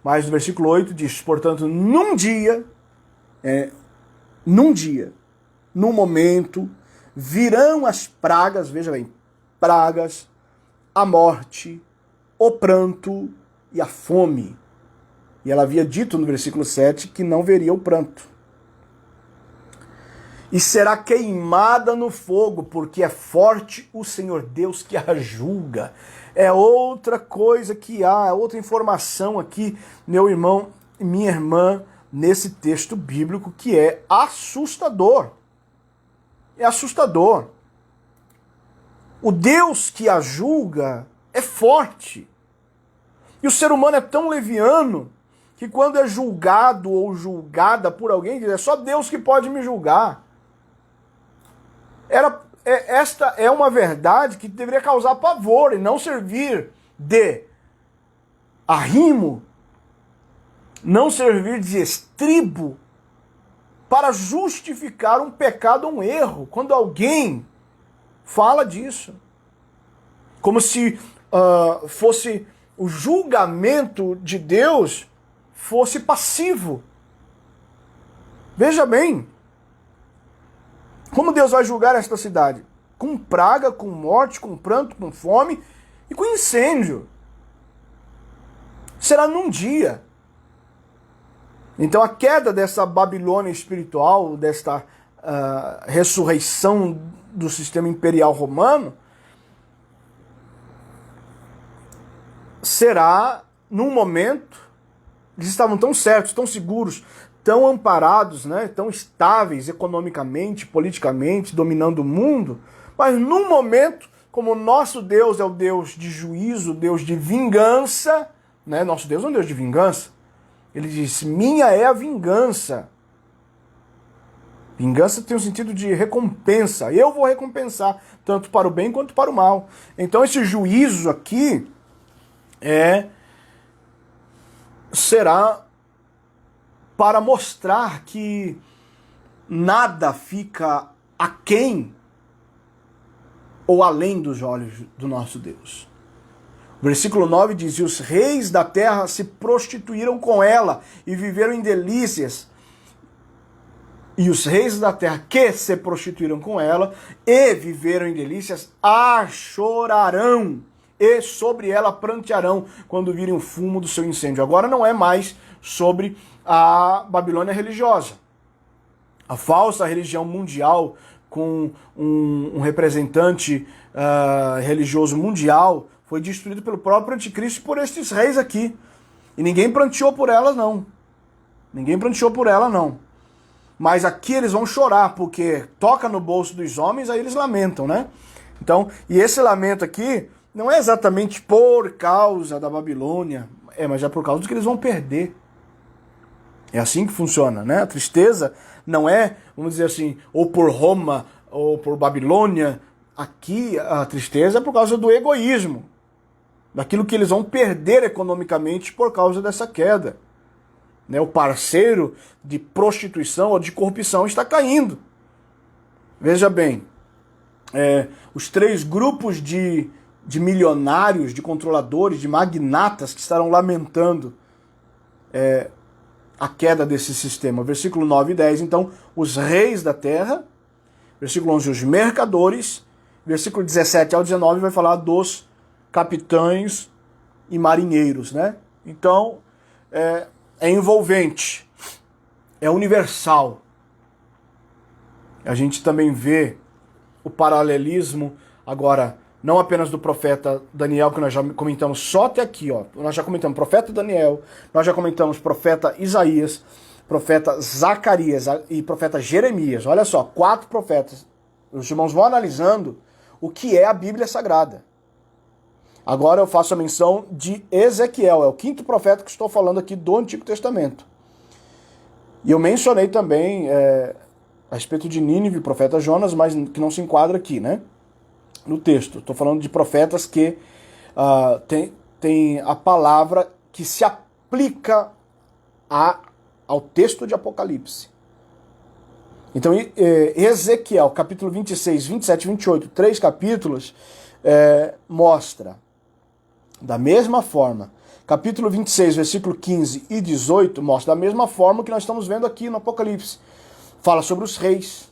Mas no versículo 8 diz, portanto, num dia, num momento, virão as pragas, veja bem, pragas, a morte, o pranto e a fome. E ela havia dito no versículo 7 que não veria o pranto. E será queimada no fogo, porque é forte o Senhor Deus que a julga. É outra coisa que há, outra informação aqui, meu irmão e minha irmã, nesse texto bíblico que é assustador. É assustador. O Deus que a julga é forte. E o ser humano é tão leviano que quando é julgado ou julgada por alguém, diz, é só Deus que pode me julgar. Esta é uma verdade que deveria causar pavor e não servir de arrimo, não servir de estribo para justificar um pecado ou um erro, quando alguém fala disso. Como se fosse o julgamento de Deus fosse passivo. Veja bem, como Deus vai julgar esta cidade? Com praga, com morte, com pranto, com fome e com incêndio. Será num dia. Então a queda dessa Babilônia espiritual, desta ressurreição do sistema imperial romano, será num momento, eles estavam tão certos, tão seguros, tão amparados, né, tão estáveis economicamente, politicamente, dominando o mundo, mas num momento, como o nosso Deus é o Deus de juízo, Deus de vingança, né, nosso Deus é um Deus de vingança, ele diz, minha é a vingança. Vingança tem o sentido de recompensa, eu vou recompensar, tanto para o bem quanto para o mal. Então esse juízo aqui será para mostrar que nada fica aquém ou além dos olhos do nosso Deus. O versículo 9 diz, e os reis da terra se prostituíram com ela e viveram em delícias. E os reis da terra que se prostituíram com ela e viveram em delícias, a chorarão e sobre ela prantearão quando virem o fumo do seu incêndio. Agora não é mais sobre a Babilônia religiosa. A falsa religião mundial com um representante religioso mundial foi destruído pelo próprio anticristo e por estes reis aqui. E ninguém pranteou por elas, não. Ninguém pranteou por ela, não. Mas aqui eles vão chorar, porque toca no bolso dos homens, aí eles lamentam, né? Então, e esse lamento aqui não é exatamente por causa da Babilônia, mas é por causa do que eles vão perder. É assim que funciona, né? A tristeza não é, vamos dizer assim, ou por Roma, ou por Babilônia. Aqui a tristeza é por causa do egoísmo, daquilo que eles vão perder economicamente por causa dessa queda. Né? O parceiro de prostituição ou de corrupção está caindo. Veja bem, os 3 grupos de milionários, de controladores, de magnatas que estarão lamentando a queda desse sistema. Versículo 9 e 10, então, os reis da terra. Versículo 11, os mercadores. Versículo 17 ao 19 vai falar dos capitães e marinheiros, né? Então, é envolvente, é universal. A gente também vê o paralelismo, agora, não apenas do profeta Daniel, que nós já comentamos só até aqui, ó. Nós já comentamos profeta Daniel, nós já comentamos profeta Isaías, profeta Zacarias e profeta Jeremias. Olha só, 4 profetas. Os irmãos vão analisando o que é a Bíblia Sagrada. Agora eu faço a menção de Ezequiel, é o 5º profeta que estou falando aqui do Antigo Testamento. E eu mencionei também a respeito de Nínive, profeta Jonas, mas que não se enquadra aqui, né? No texto. Estou falando de profetas que tem a palavra que se aplica ao texto de Apocalipse. Então, Ezequiel, capítulo 26, 27 e 28, 3 capítulos, mostra, da mesma forma, capítulo 26, versículo 15 e 18, mostra da mesma forma que nós estamos vendo aqui no Apocalipse. Fala sobre os reis.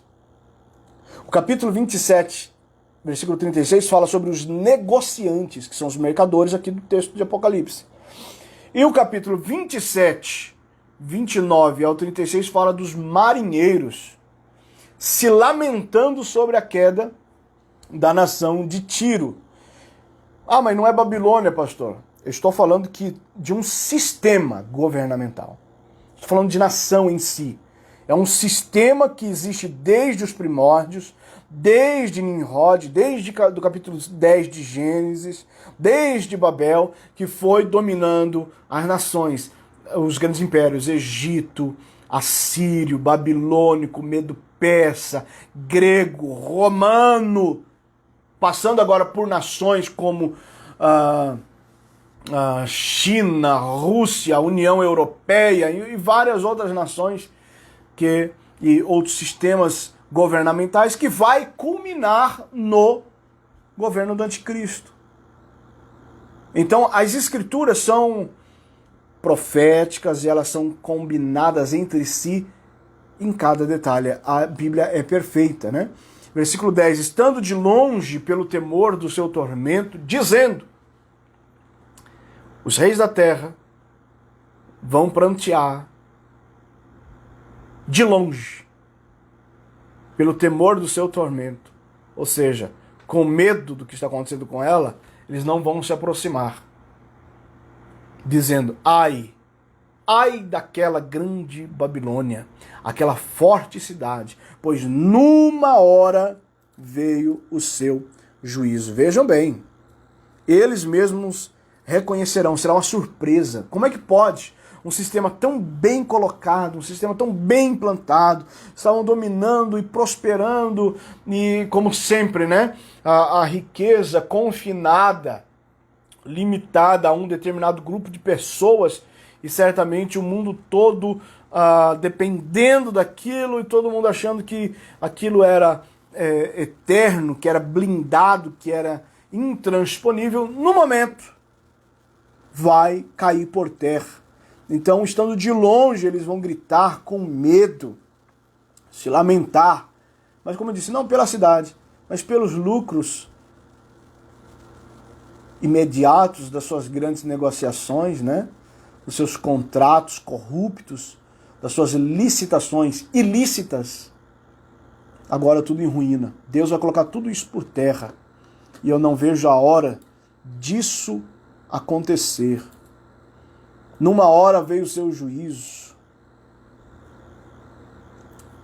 O capítulo 27, versículo 36, fala sobre os negociantes, que são os mercadores aqui do texto de Apocalipse. E o capítulo 27, 29 ao 36, fala dos marinheiros, se lamentando sobre a queda da nação de Tiro. Ah, mas não é Babilônia, pastor. Eu estou falando de um sistema governamental. Estou falando de nação em si. É um sistema que existe desde os primórdios, desde Nimrod, desde do capítulo 10 de Gênesis, desde Babel, que foi dominando as nações, os grandes impérios, Egito, Assírio, Babilônico, Medo-Persa, grego, romano, passando agora por nações como China, Rússia, União Europeia e várias outras nações e outros sistemas governamentais, que vai culminar no governo do Anticristo. Então, as escrituras são proféticas e elas são combinadas entre si em cada detalhe. A Bíblia é perfeita, né? Versículo 10, estando de longe pelo temor do seu tormento, dizendo, os reis da terra vão prantear de longe, pelo temor do seu tormento. Ou seja, com medo do que está acontecendo com ela, eles não vão se aproximar. Dizendo, ai daquela grande Babilônia, aquela forte cidade, pois numa hora veio o seu juízo. Vejam bem, eles mesmos reconhecerão, será uma surpresa. Como é que pode um sistema tão bem colocado, um sistema tão bem implantado, estavam dominando e prosperando, e como sempre, né, a riqueza confinada, limitada a um determinado grupo de pessoas, e certamente o mundo todo dependendo daquilo, e todo mundo achando que aquilo era eterno, que era blindado, que era intransponível, no momento vai cair por terra. Então, estando de longe, eles vão gritar com medo, se lamentar, mas como eu disse, não pela cidade, mas pelos lucros imediatos das suas grandes negociações, né? Dos seus contratos corruptos, das suas licitações ilícitas. Agora tudo em ruína. Deus vai colocar tudo isso por terra. E eu não vejo a hora disso acontecer. Numa hora veio o seu juízo.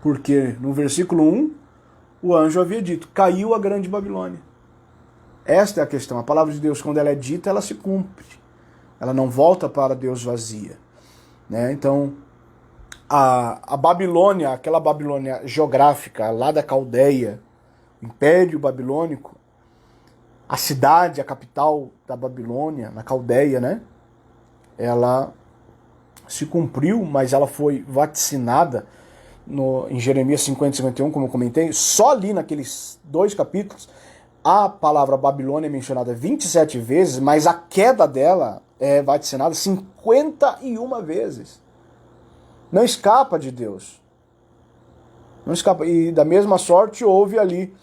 Porque no versículo 1, o anjo havia dito, caiu a grande Babilônia. Esta é a questão. A palavra de Deus, quando ela é dita, ela se cumpre. Ela não volta para Deus vazia. Né? Então, a Babilônia, aquela Babilônia geográfica, lá da Caldeia, Império Babilônico, a cidade, a capital da Babilônia, na Caldeia, né? Ela se cumpriu, mas ela foi vaticinada em Jeremias 50 e 51, como eu comentei. Só ali naqueles 2 capítulos, a palavra Babilônia é mencionada 27 vezes, mas a queda dela é vaticinada 51 vezes. Não escapa de Deus. Não escapa. E da mesma sorte houve ali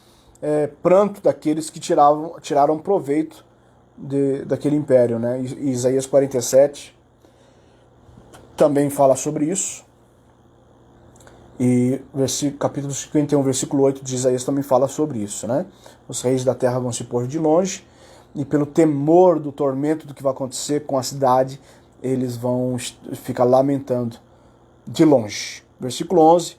pranto daqueles que tiraram proveito daquele império. Né? E Isaías 47 também fala sobre isso. E capítulo 51, versículo 8 de Isaías também fala sobre isso. Né? Os reis da terra vão se pôr de longe, e pelo temor do tormento do que vai acontecer com a cidade, eles vão ficar lamentando de longe. Versículo 11.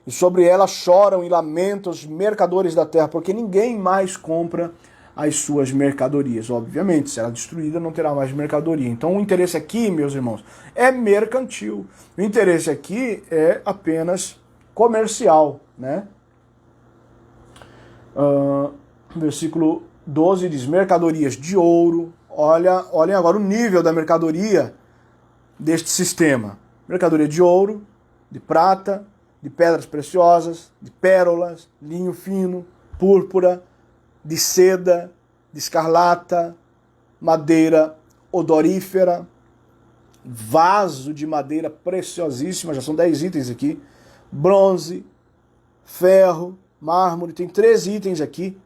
E sobre ela choram e lamentam os mercadores da terra, porque ninguém mais compra as suas mercadorias. Obviamente, se ela é destruída, não terá mais mercadoria. Então o interesse aqui, meus irmãos, é mercantil. O interesse aqui é apenas comercial. Né? Versículo 12 diz, mercadorias de ouro. Olhem agora o nível da mercadoria deste sistema. Mercadoria de ouro, de prata, de pedras preciosas, de pérolas, linho fino, púrpura, de seda, de escarlata, madeira odorífera, vaso de madeira preciosíssima, já são 10 itens aqui, bronze, ferro, mármore, tem 3 itens aqui,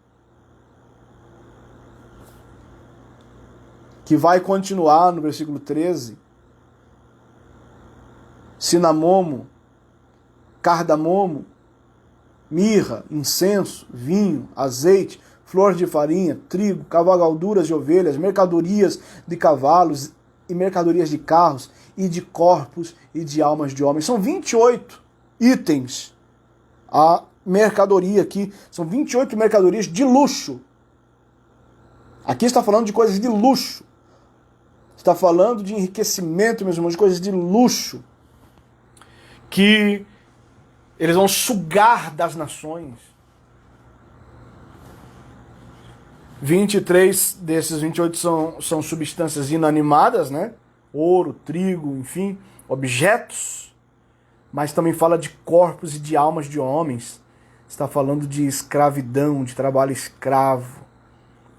que vai continuar no versículo 13, cinamomo, cardamomo, mirra, incenso, vinho, azeite, flor de farinha, trigo, cavalgaduras de ovelhas, mercadorias de cavalos e mercadorias de carros e de corpos e de almas de homens. São 28 itens. A mercadoria aqui, são 28 mercadorias de luxo. Aqui está falando de coisas de luxo. Está falando de enriquecimento, meus irmãos, de coisas de luxo. Que eles vão sugar das nações. 23 desses 28 são substâncias inanimadas, né? Ouro, trigo, enfim, objetos. Mas também fala de corpos e de almas de homens. Está falando de escravidão, de trabalho escravo.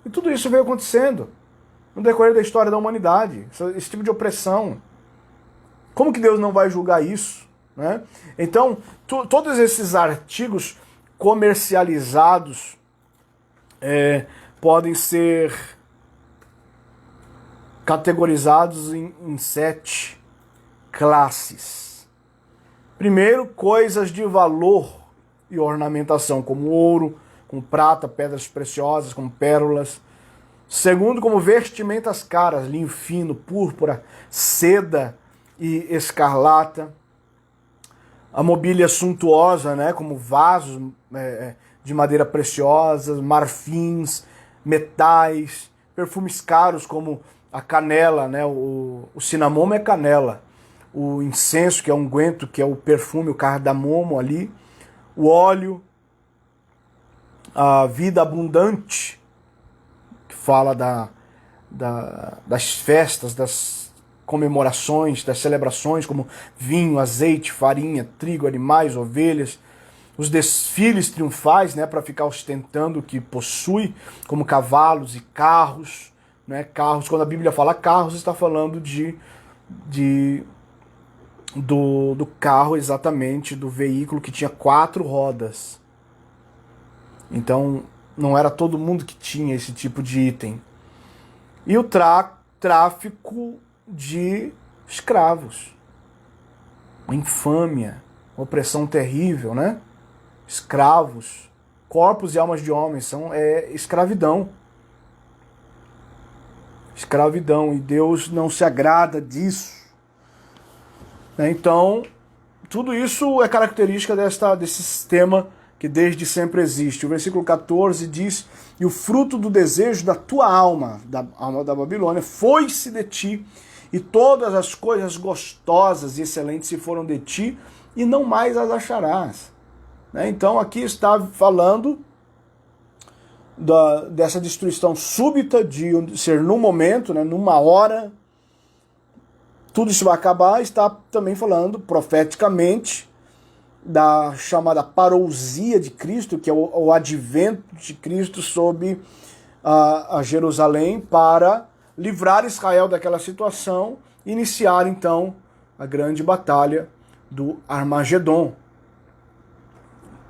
E tudo isso veio acontecendo no decorrer da história da humanidade. Esse tipo de opressão. Como que Deus não vai julgar isso? Né? Então, todos esses artigos comercializados podem ser categorizados em 7 classes. Primeiro, coisas de valor e ornamentação, como ouro, como prata, pedras preciosas, como pérolas. Segundo, como vestimentas caras, linho fino, púrpura, seda e escarlata. A mobília suntuosa, né, como vasos de madeira preciosa, marfins, metais, perfumes caros como a canela, né, o cinamomo é canela, o incenso, que é unguento, que é o perfume, o cardamomo ali, o óleo, a vida abundante, que fala das festas, das comemorações, das celebrações, como vinho, azeite, farinha, trigo, animais, ovelhas, os desfiles triunfais, né, para ficar ostentando o que possui, como cavalos e carros, né, carros, quando a Bíblia fala carros, está falando do carro, exatamente, do veículo que tinha 4 rodas. Então, não era todo mundo que tinha esse tipo de item. E o tráfico de escravos. Uma infâmia, uma opressão terrível, né? Escravos, corpos e almas de homens, escravidão. Escravidão, e Deus não se agrada disso. Então, tudo isso é característica desse sistema que desde sempre existe. O versículo 14 diz: e o fruto do desejo da tua alma, da alma da Babilônia, foi-se de ti, e todas as coisas gostosas e excelentes se foram de ti, e não mais as acharás. Então aqui está falando dessa destruição súbita de ser num momento, numa hora, tudo isso vai acabar. Está também falando profeticamente da chamada parousia de Cristo, que é o advento de Cristo sobre a Jerusalém, para livrar Israel daquela situação e iniciar então a grande batalha do Armagedon.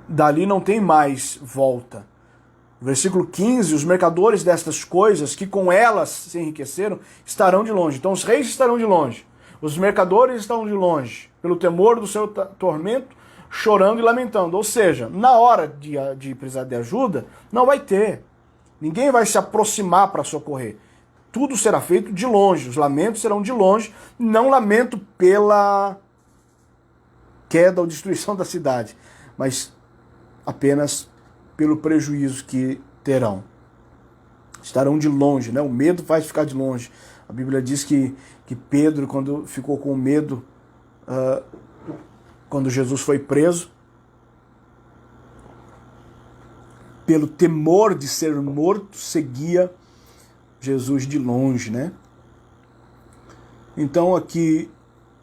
Dali não tem mais volta. Versículo 15, os mercadores destas coisas, que com elas se enriqueceram, estarão de longe. Então os reis estarão de longe, os mercadores estarão de longe, pelo temor do seu tormento, chorando e lamentando. Ou seja, na hora de precisar de ajuda, não vai ter. Ninguém vai se aproximar para socorrer. Tudo será feito de longe, os lamentos serão de longe, não lamento pela queda ou destruição da cidade, mas apenas pelo prejuízo que terão. Estarão de longe, O medo faz ficar de longe. A Bíblia diz que Pedro, quando ficou com medo, quando Jesus foi preso, pelo temor de ser morto, seguia Jesus de longe, Então aqui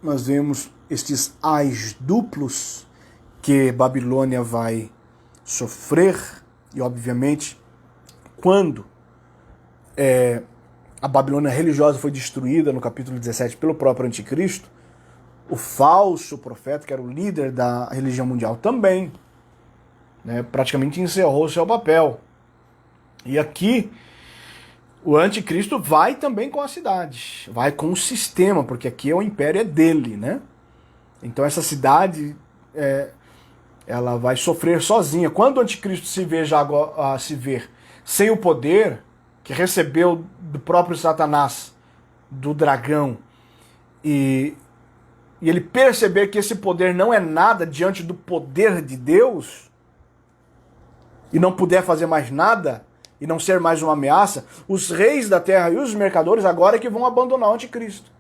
nós vemos estes ais duplos que Babilônia vai sofrer, e obviamente quando a Babilônia religiosa foi destruída no capítulo 17 pelo próprio anticristo, o falso profeta, que era o líder da religião mundial também, praticamente encerrou o seu papel. E aqui o anticristo vai também com a cidade, vai com o sistema, porque aqui o império é dele, Então essa cidade ela vai sofrer sozinha. Quando o anticristo se ver sem o poder que recebeu do próprio Satanás, do dragão, e ele perceber que esse poder não é nada diante do poder de Deus, e não puder fazer mais nada, e não ser mais uma ameaça, os reis da terra e os mercadores agora é que vão abandonar o anticristo.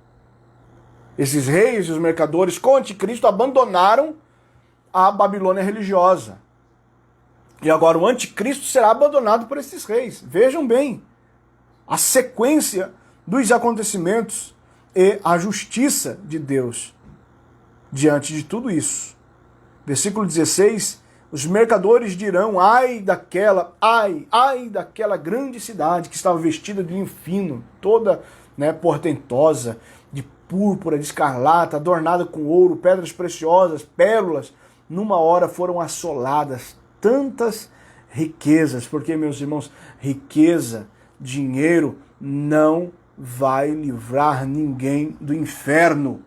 Esses reis e os mercadores com o anticristo abandonaram a Babilônia religiosa. E agora o anticristo será abandonado por esses reis. Vejam bem a sequência dos acontecimentos e a justiça de Deus diante de tudo isso. Versículo 16, os mercadores dirão: ai daquela grande cidade que estava vestida de linho fino, toda portentosa, de púrpura, de escarlata, adornada com ouro, pedras preciosas, pérolas. Numa hora foram assoladas tantas riquezas, porque, meus irmãos, riqueza, dinheiro não vai livrar ninguém do inferno.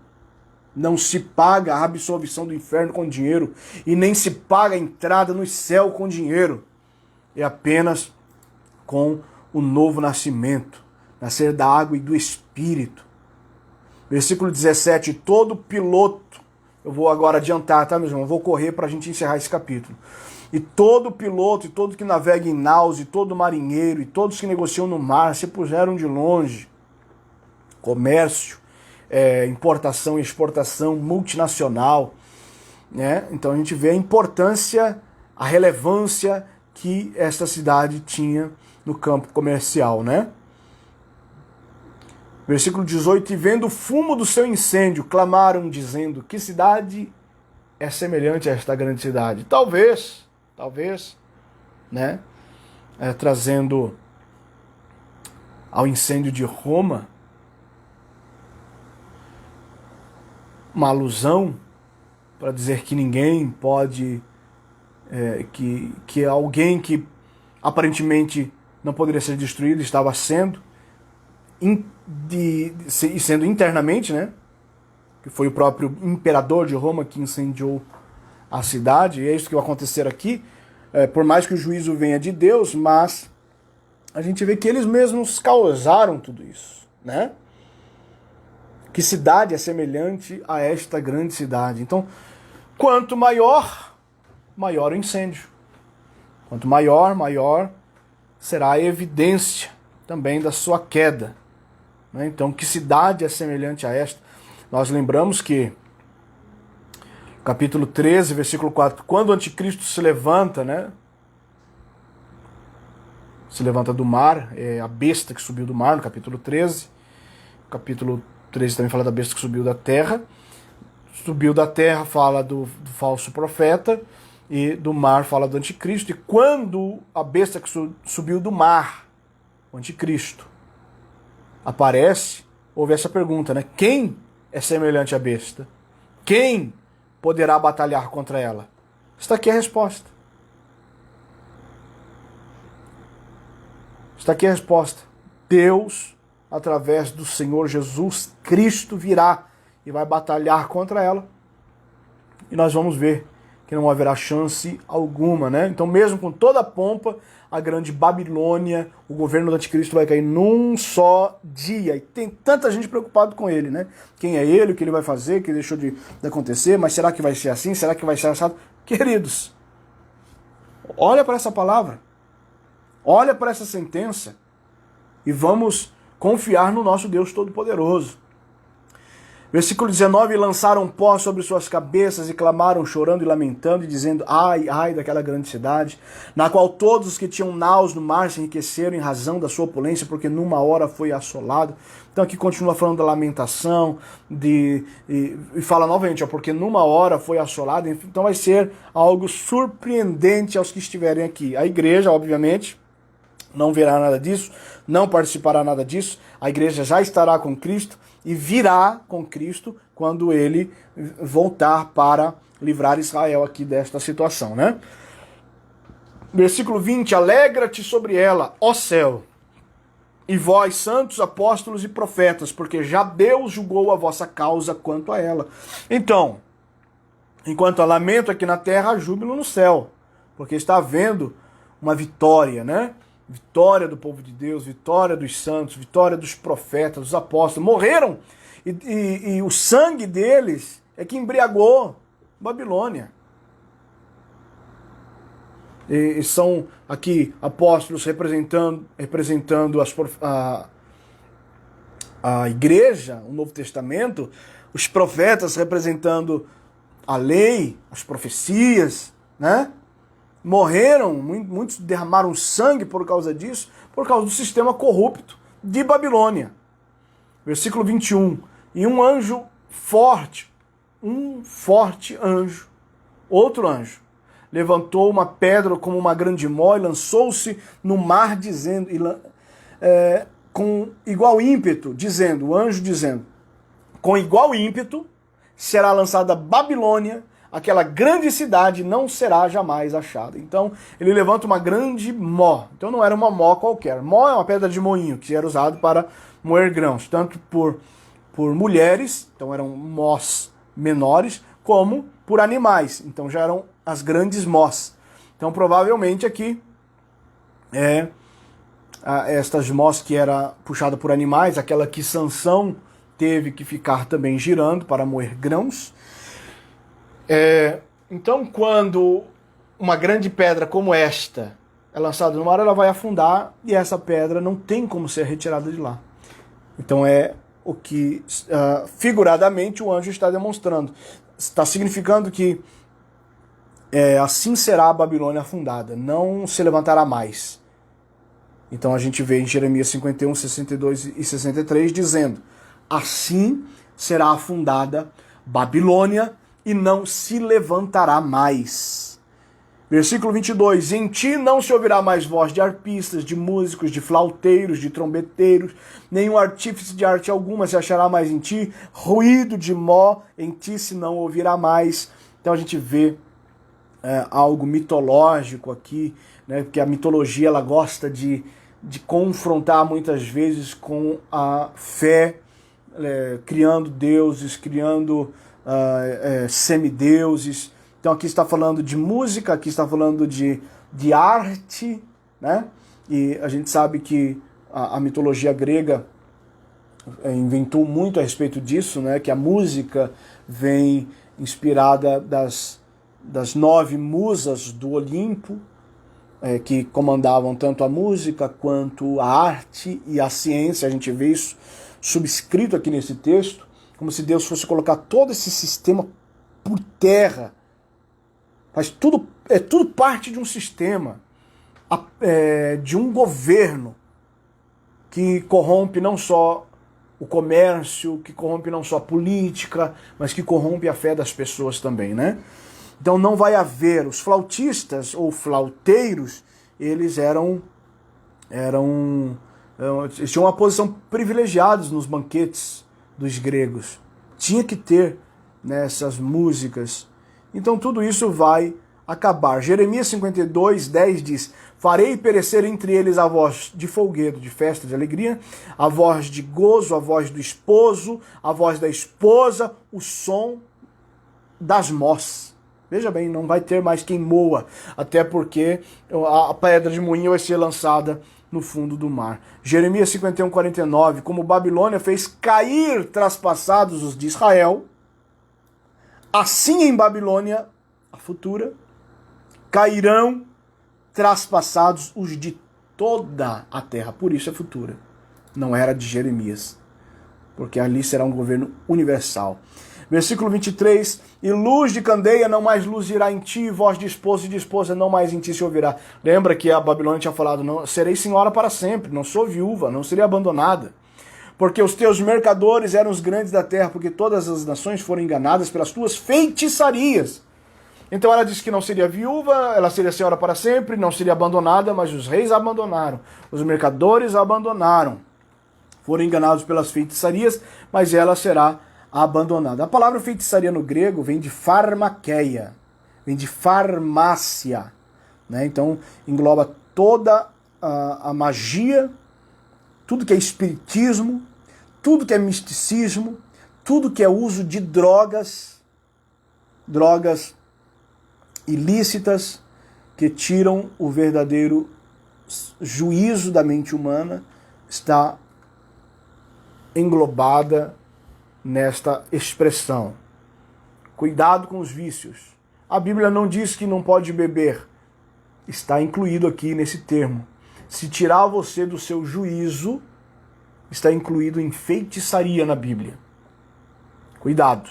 Não se paga a absolvição do inferno com dinheiro, e nem se paga a entrada no céu com dinheiro. É apenas com o novo nascimento, nascer da água e do Espírito. Versículo 17, todo piloto, eu vou agora adiantar, tá, meus irmãos? Eu vou correr para a gente encerrar esse capítulo. E todo piloto, e todo que navega em naus, e todo marinheiro, e todos que negociam no mar, se puseram de longe. Comércio, importação e exportação multinacional, Então a gente vê a importância, a relevância que esta cidade tinha no campo comercial, Versículo 18, e vendo o fumo do seu incêndio, clamaram dizendo: que cidade é semelhante a esta grande cidade? Talvez, trazendo ao incêndio de Roma uma alusão para dizer que ninguém pode, que alguém que aparentemente não poderia ser destruído estava sendo, sendo internamente, que foi o próprio imperador de Roma que incendiou a cidade, e é isso que vai acontecer aqui, por mais que o juízo venha de Deus, mas a gente vê que eles mesmos causaram tudo isso, Que cidade é semelhante a esta grande cidade? Então, quanto maior, maior o incêndio. Quanto maior, maior será a evidência também da sua queda. Então, que cidade é semelhante a esta? Nós lembramos que, capítulo 13, versículo 4, quando o anticristo se levanta, né? Se levanta do mar, é a besta que subiu do mar, no capítulo 13. O capítulo 13 também fala da besta que subiu da terra. Subiu da terra fala do falso profeta, e do mar fala do anticristo. E quando a besta que subiu do mar, o anticristo, aparece, houve essa pergunta, né? Quem é semelhante à besta? Quem poderá batalhar contra ela? Está aqui a resposta. Está aqui a resposta. Deus, através do Senhor Jesus Cristo, virá e vai batalhar contra ela. E nós vamos ver que não haverá chance alguma, né? Então, mesmo com toda a pompa, a grande Babilônia, o governo do anticristo vai cair num só dia. E tem tanta gente preocupada com ele, né? Quem é ele, o que ele vai fazer, o que deixou de acontecer, mas será que vai ser assim? Será que vai ser assado? Queridos, olha para essa palavra, olha para essa sentença e vamos confiar no nosso Deus Todo-Poderoso. Versículo 19, lançaram pó sobre suas cabeças e clamaram, chorando e lamentando, e dizendo, ai, ai daquela grande cidade, na qual todos os que tinham naus no mar se enriqueceram em razão da sua opulência, porque numa hora foi assolado. Então aqui continua falando da lamentação, e fala novamente, porque numa hora foi assolado. Então vai ser algo surpreendente aos que estiverem aqui. A igreja, obviamente, não verá nada disso, não participará nada disso. A igreja já estará com Cristo e virá com Cristo quando ele voltar para livrar Israel aqui desta situação, né? Versículo 20, alegra-te sobre ela, ó céu, e vós, santos, apóstolos e profetas, porque já Deus julgou a vossa causa quanto a ela. Então, enquanto há lamento aqui na terra, há júbilo no céu, porque está havendo uma vitória, né? Vitória do povo de Deus, vitória dos santos, vitória dos profetas, dos apóstolos. Morreram e o sangue deles é que embriagou Babilônia. E são aqui apóstolos representando a igreja, o Novo Testamento, os profetas representando a lei, as profecias, né? Morreram, muitos derramaram sangue por causa disso, por causa do sistema corrupto de Babilônia. Versículo 21. E um anjo forte, um forte anjo, outro anjo, levantou uma pedra como uma grande mó e lançou-se no mar, dizendo, com igual ímpeto, dizendo, o anjo dizendo, com igual ímpeto será lançada Babilônia, aquela grande cidade não será jamais achada. Então, ele levanta uma grande mó. Então, não era uma mó qualquer. Mó é uma pedra de moinho, que era usado para moer grãos, tanto por mulheres, então eram mós menores, como por animais. Então, já eram as grandes mós. Então, provavelmente aqui, estas mós que era puxada por animais, aquela que Sansão teve que ficar também girando para moer grãos. Então, quando uma grande pedra como esta é lançada no mar, ela vai afundar e essa pedra não tem como ser retirada de lá. Então é o que figuradamente o anjo está demonstrando. Está significando que assim será a Babilônia afundada, não se levantará mais. Então a gente vê em Jeremias 51, 62 e 63 dizendo, assim será afundada Babilônia, e não se levantará mais. Versículo 22. Em ti não se ouvirá mais voz de arpistas, de músicos, de flauteiros, de trombeteiros, nenhum artífice de arte alguma se achará mais em ti, ruído de mó em ti se não ouvirá mais. Então a gente vê algo mitológico aqui, né? Porque a mitologia ela gosta de confrontar muitas vezes com a fé, criando deuses, criando semideuses. Então aqui está falando de música, aqui está falando de arte, né? E a gente sabe que a mitologia grega inventou muito a respeito disso, né? Que a música vem inspirada das 9 musas do Olimpo, que comandavam tanto a música quanto a arte e a ciência. A gente vê isso subscrito aqui nesse texto, como se Deus fosse colocar todo esse sistema por terra. É tudo parte de um sistema, de um governo que corrompe não só o comércio, que corrompe não só a política, mas que corrompe a fé das pessoas também, né? Então não vai haver, os flautistas ou flauteiros, eles tinham uma posição privilegiada nos banquetes dos gregos. Tinha que ter nessas músicas. Então tudo isso vai acabar. Jeremias 52:10 diz: farei perecer entre eles a voz de folguedo, de festa, de alegria, a voz de gozo, a voz do esposo, a voz da esposa, o som das mós. Veja bem, não vai ter mais quem moa, até porque a pedra de moinho vai ser lançada no fundo do mar. Jeremias 51:49, como Babilônia fez cair traspassados os de Israel, assim em Babilônia, a futura, cairão traspassados os de toda a terra. Por isso é futura. Não era de Jeremias, porque ali será um governo universal. Versículo 23, e luz de candeia não mais luz irá em ti, voz de esposo e de esposa não mais em ti se ouvirá. Lembra que a Babilônia tinha falado, não, serei senhora para sempre, não sou viúva, não serei abandonada. Porque os teus mercadores eram os grandes da terra, porque todas as nações foram enganadas pelas tuas feitiçarias. Então ela disse que não seria viúva, ela seria senhora para sempre, não seria abandonada, mas os reis a abandonaram, os mercadores a abandonaram. Foram enganados pelas feitiçarias, mas ela será abandonada. A palavra feitiçaria no grego vem de farmakeia, vem de farmácia, né? Então engloba toda a magia, tudo que é espiritismo, tudo que é misticismo, tudo que é uso de drogas ilícitas que tiram o verdadeiro juízo da mente humana, está englobada nesta expressão. Cuidado com os vícios. A Bíblia não diz que não pode beber. Está incluído aqui nesse termo. Se tirar você do seu juízo, está incluído em feitiçaria na Bíblia. Cuidado.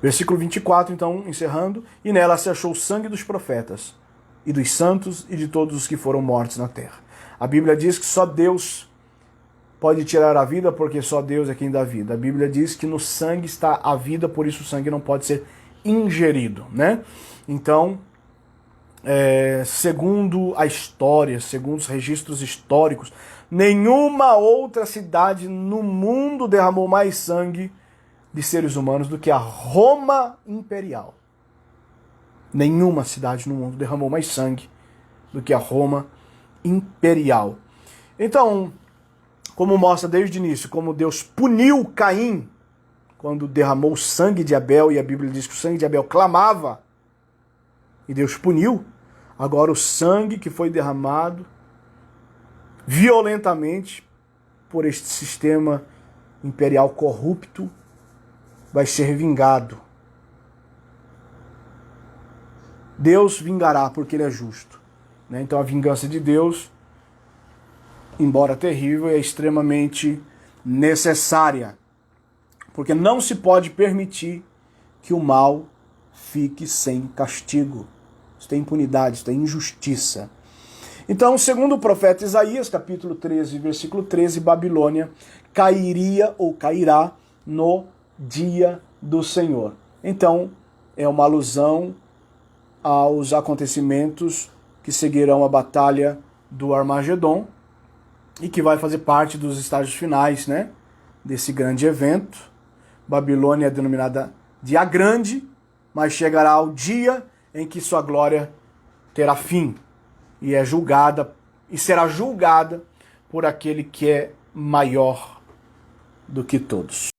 Versículo 24, então, encerrando. E nela se achou o sangue dos profetas, e dos santos, e de todos os que foram mortos na terra. A Bíblia diz que só Deus pode tirar a vida, porque só Deus é quem dá vida. A Bíblia diz que no sangue está a vida, por isso o sangue não pode ser ingerido, né? Então, segundo a história, segundo os registros históricos, nenhuma outra cidade no mundo derramou mais sangue de seres humanos do que a Roma imperial. Nenhuma cidade no mundo derramou mais sangue do que a Roma imperial. Então, como mostra desde o início, como Deus puniu Caim quando derramou o sangue de Abel, e a Bíblia diz que o sangue de Abel clamava, e Deus puniu, agora o sangue que foi derramado violentamente por este sistema imperial corrupto vai ser vingado. Deus vingará porque ele é justo, né? Então a vingança de Deus, embora terrível, é extremamente necessária, porque não se pode permitir que o mal fique sem castigo. Isso tem impunidade, isso tem injustiça. Então, segundo o profeta Isaías, capítulo 13, versículo 13, Babilônia cairia ou cairá no dia do Senhor. Então, é uma alusão aos acontecimentos que seguirão a batalha do Armagedon e que vai fazer parte dos estágios finais, né, desse grande evento. Babilônia é denominada de a Grande, mas chegará o dia em que sua glória terá fim e é julgada e será julgada por aquele que é maior do que todos.